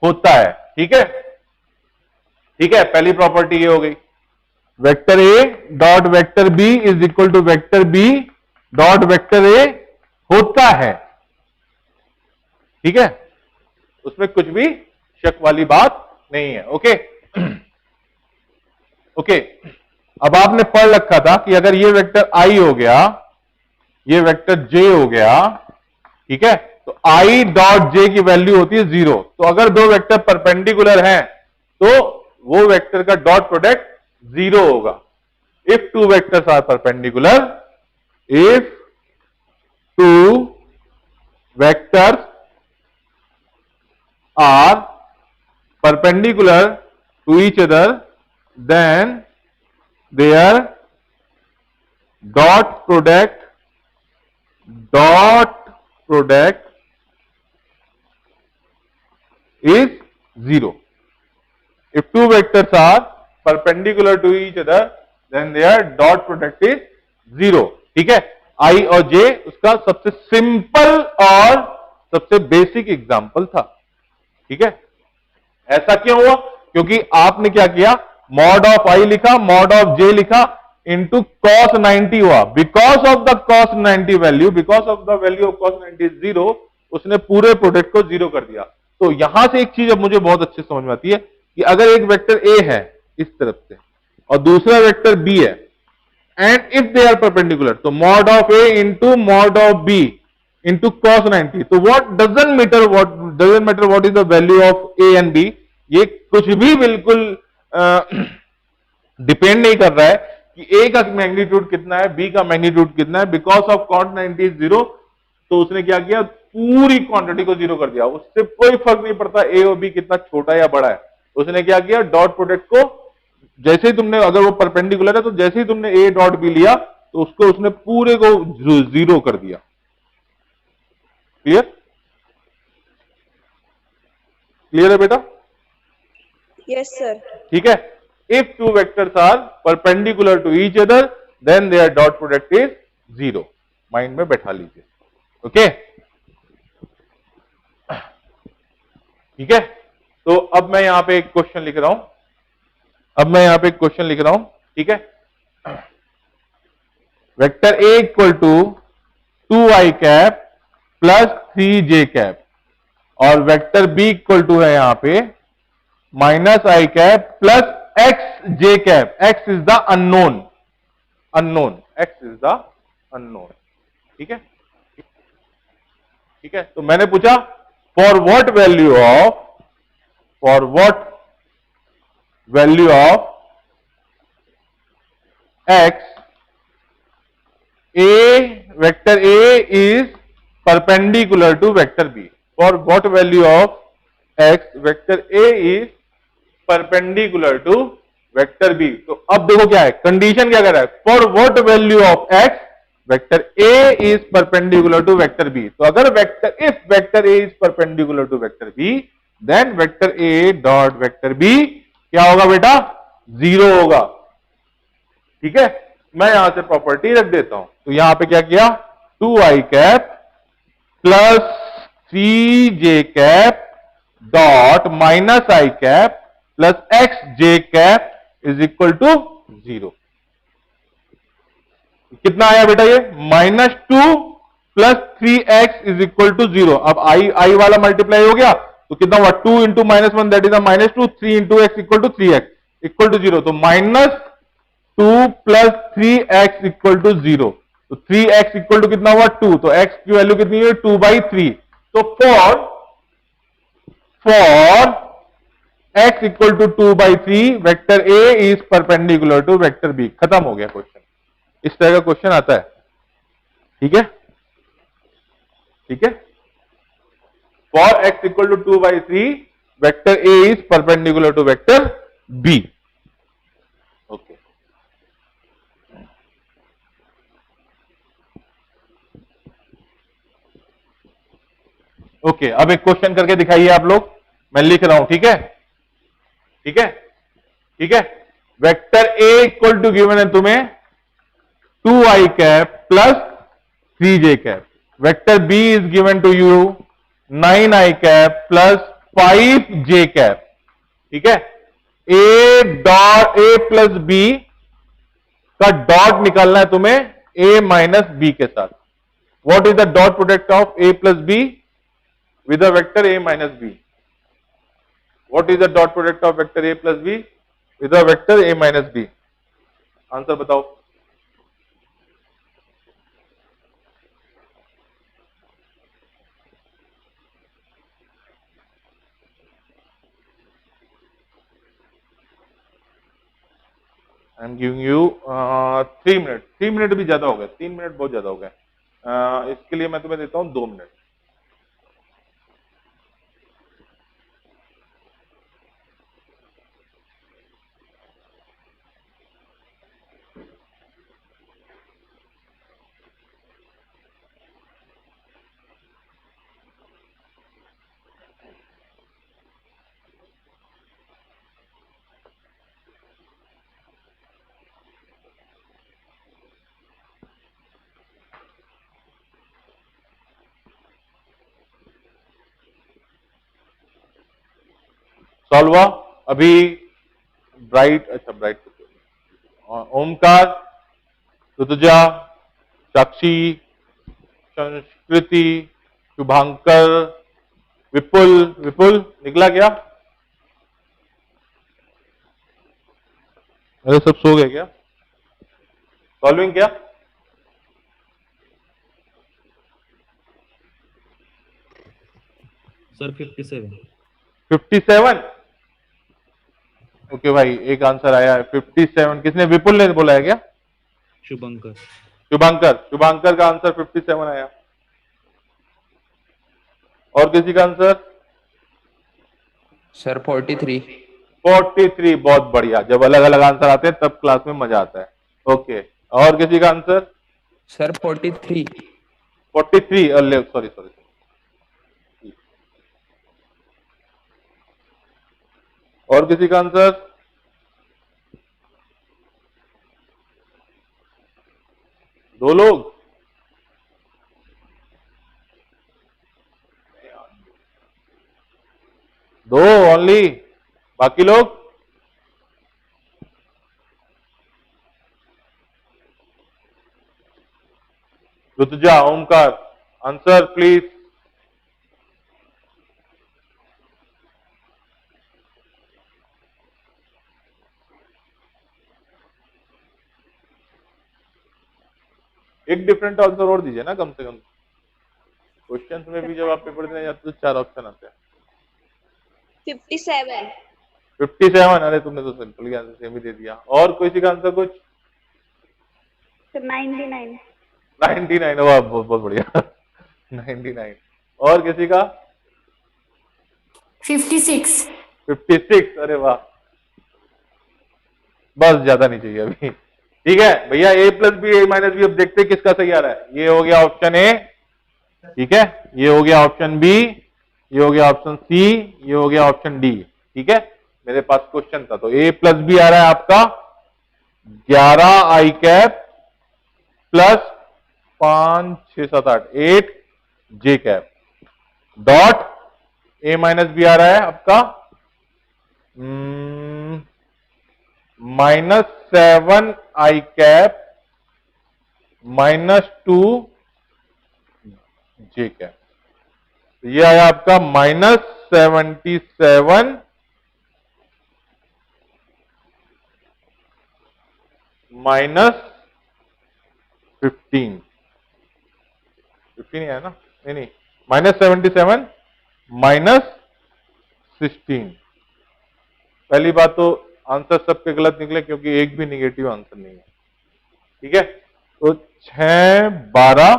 होता है, ठीक है, ठीक है। पहली प्रॉपर्टी ये हो गई, vector A dot vector B is equal to vector B dot vector A होता है, ठीक है। उसमें कुछ भी शक वाली बात नहीं है, ओके। ओके, अब आपने पढ़ रखा था कि अगर ये वेक्टर I हो गया, ये वेक्टर J हो गया, ठीक है, तो I डॉट J की वैल्यू होती है 0। तो अगर दो वेक्टर परपेंडिकुलर हैं तो वो वेक्टर का डॉट प्रोडक्ट 0 होगा। If two vectors are perpendicular, if two vectors are perpendicular to each other, then their dot product is 0. If two vectors are perpendicular to each other, then their dot product is 0, ठीक है। I और J उसका सबसे simple और सबसे basic example था, ठीक है। ऐसा क्यों हुआ? क्योंकि आपने क्या किया, मॉड ऑफ I लिखा, मॉड ऑफ J लिखा, इंटू cos 90 हुआ। Because of the cos 90 value, because of the value of cos 90 0, उसने पूरे प्रोडक्ट को 0 कर दिया। तो यहां से एक चीज अब मुझे बहुत अच्छे समझ में आती है कि अगर एक वेक्टर A है इस तरफ से और दूसरा वेक्टर B है, and if they are perpendicular, तो mod of A into mod of B into cos 90, तो what doesn't matter what is the value of A and B, ये कुछ भी बिल्कुल डिपेंड नहीं कर रहा है कि A का मैग्नीट्यूड कितना है, B का मैग्नीट्यूड कितना है। बिकॉज ऑफ cos 90 is 0, तो उसने क्या किया, पूरी क्वांटिटी को 0 कर दिया। उससे कोई फर्क नहीं पड़ता A और B कितना छोटा या बड़ा है। उसने क्या किया, डॉट प्रोडक्ट को जैसे ही तुमने, अगर वो परपेंडिकुलर है तो जैसे ही तुमने A डॉट B लिया तो उसको उसने पूरे को 0 कर दिया। क्लियर? क्लियर है बेटा? Yes, sir. ठीक है। If two vectors are perpendicular to each other, then their dot product is 0। Mind में बैठा लीजिए, ओके, ठीक है। तो अब मैं यहां पे एक क्वेश्चन लिख रहा हूं, ठीक है। Vector A equal to 2I cap plus 3J cap, और वेक्टर B इक्वल टू है यहां पे minus I cap plus XJ cap. X is the unknown, X is the unknown, ठीक है, ठीक है। तो मैंने पूछा for what value of X, vector A is perpendicular to vector B. For what value of x, vector A is perpendicular to vector B. तो अब देखो क्या है, कंडीशन क्या कर रहा है, for what value of x, vector A is perpendicular to vector B. तो अगर vector, if vector A is perpendicular to vector B, then vector A dot vector B क्या होगा बेटा, 0 होगा. ठीक है, मैं यहां से प्रॉपर्टी रख देता हूं. तो यहां पे क्या किया, 2i cap plus 3j cap dot minus i cap plus X J cap is equal to 0. कितना आया बेटा ये, -2 plus 3x is equal to 0. अब आई वाला मल्टीप्लाई हो गया तो कितना हुआ, 2 into -1 that is -2, 3 into X equal to 3x equal to 0. तो -2 प्लस 3x इक्वल टू 0. तो 3x इक्वल टू कितना हुआ, 2. तो x की वैल्यू कितनी है, 2/3. तो for x equal to 2/3 vector A is perpendicular to vector B. खत्म हो गया क्वेश्चन. इस तरह का क्वेश्चन आता है. ठीक है, ठीक है. For x equal to 2/3 vector A is perpendicular to vector B. Okay, okay. अब एक क्वेश्चन करके दिखाइए आप लोग, मैं लिख रहा हूं. ठीक है, ठीक है, ठीक है. Vector A equal to given है तुम्हें 2i cap plus 3j cap. Vector B is given to you 9i cap plus 5j cap. ठीक है. A प्लस B का डॉट निकालना है तुम्हें A माइनस B के साथ. What is the dot product of A plus B with a vector A minus B? What is the dot product of vector A plus B with a vector A minus B? Answer बताओ. I am giving you 3 minute. 3 minute भी ज्यादा हो गए, 3 minute बहुत ज्यादा हो गए. इसके लिए मैं तुम्हें देता हूं 2 मिनट. सॉल्व हुआ अभी. ब्राइट, अच्छा ब्राइट, ओमकार, ऋतुजा, साक्षी, संस्कृति, शुभांकर, विपुल. विपुल निकला क्या, अरे सब सो गए क्या, सॉल्विंग क्या. सर 57. 57. ओके भाई, एक आंसर आया है 57. किसने, विपुल ने बोला है क्या, शुभंकर. शुभांकर. शुभांकर का आंसर 57 आया. और किसी का आंसर, सर 43. 43. बहुत बढ़िया. जब अलग अलग आंसर आते हैं तब क्लास में मजा आता है. ओके, और किसी का आंसर, सर 43. 43. Sorry sorry. और किसी का आंसर, दो लोग. दो ओनली, बाकी लोग. Rutuja, Omkar, answer please. एक डिफरेंट आंसर और दीजिए ना कम से कम. क्वेश्चंस में भी जब आप पेपर देने जाते हो तो 4 ऑप्शन आते हैं. 57. 57. अरे तुमने तो सिंपल आंसर सेम ही दे दिया. और किसी का आंसर कुछ, Sir 99. 99. वाह, बहुत बहुत बढ़िया. 99। और किसी का 56। 56। अरे वाह, बस ज्यादा नहीं चाहिए अभी। ठीक है भैया, ए प्लस बी ए माइनस बी। अब देखते हैं किसका सही आ रहा है। ये हो गया ऑप्शन ए, ठीक है, ये हो गया ऑप्शन बी, ये हो गया ऑप्शन सी, ये हो गया ऑप्शन डी। ठीक है, मेरे पास क्वेश्चन था तो ए प्लस बी आ रहा है आपका 11 i cap plus 5 6 7 8 8 j cap dot a minus b आ रहा है आपका -7 आई कैप -2 जे कैप। ये आया आपका -77 -15 15 है ना, नहीं -77 -16। पहली बात तो आंसर सबके गलत निकले क्योंकि एक भी निगेटिव आंसर नहीं है। ठीक है, तो 6 12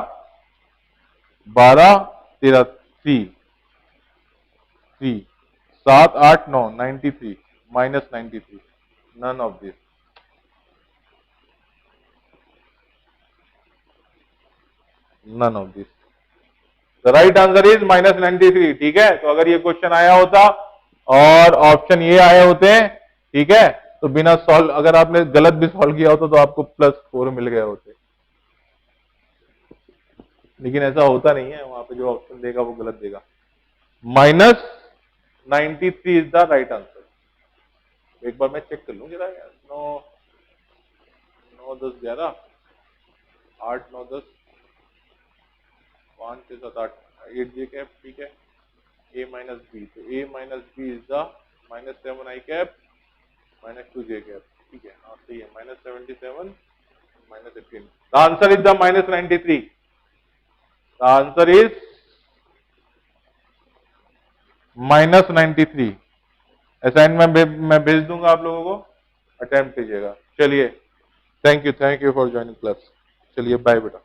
12 13 3 7 8 9 93 -93। None of this. None of this. The right answer is -93। ठीक है, तो अगर ये क्वेश्चन आया होता और ऑप्शन ये आए होते हैं, ठीक है, तो बिना सॉल्व, अगर आपने गलत भी सॉल्व किया होता तो आपको +4 मिल गए होते। लेकिन ऐसा होता नहीं है, वहां पे जो ऑप्शन देगा वो गलत देगा। -93 इज द राइट आंसर। एक बार मैं चेक कर लूं जरा यार। 9 9 10 11 8 9 10 5 6 7 8 8 जे कैप। ठीक है, ए माइनस बी, तो A minus B is the -7 I cap -2 J cap. ठीक है, हाँ सही है, -77 -18। The answer is the -93। The answer is -93। Assignment मैं भेज दूंगा आप लोगों को, अटेम्प्ट कीजिएगा। चलिए, thank you for joining class. चलिए बाय बेटा।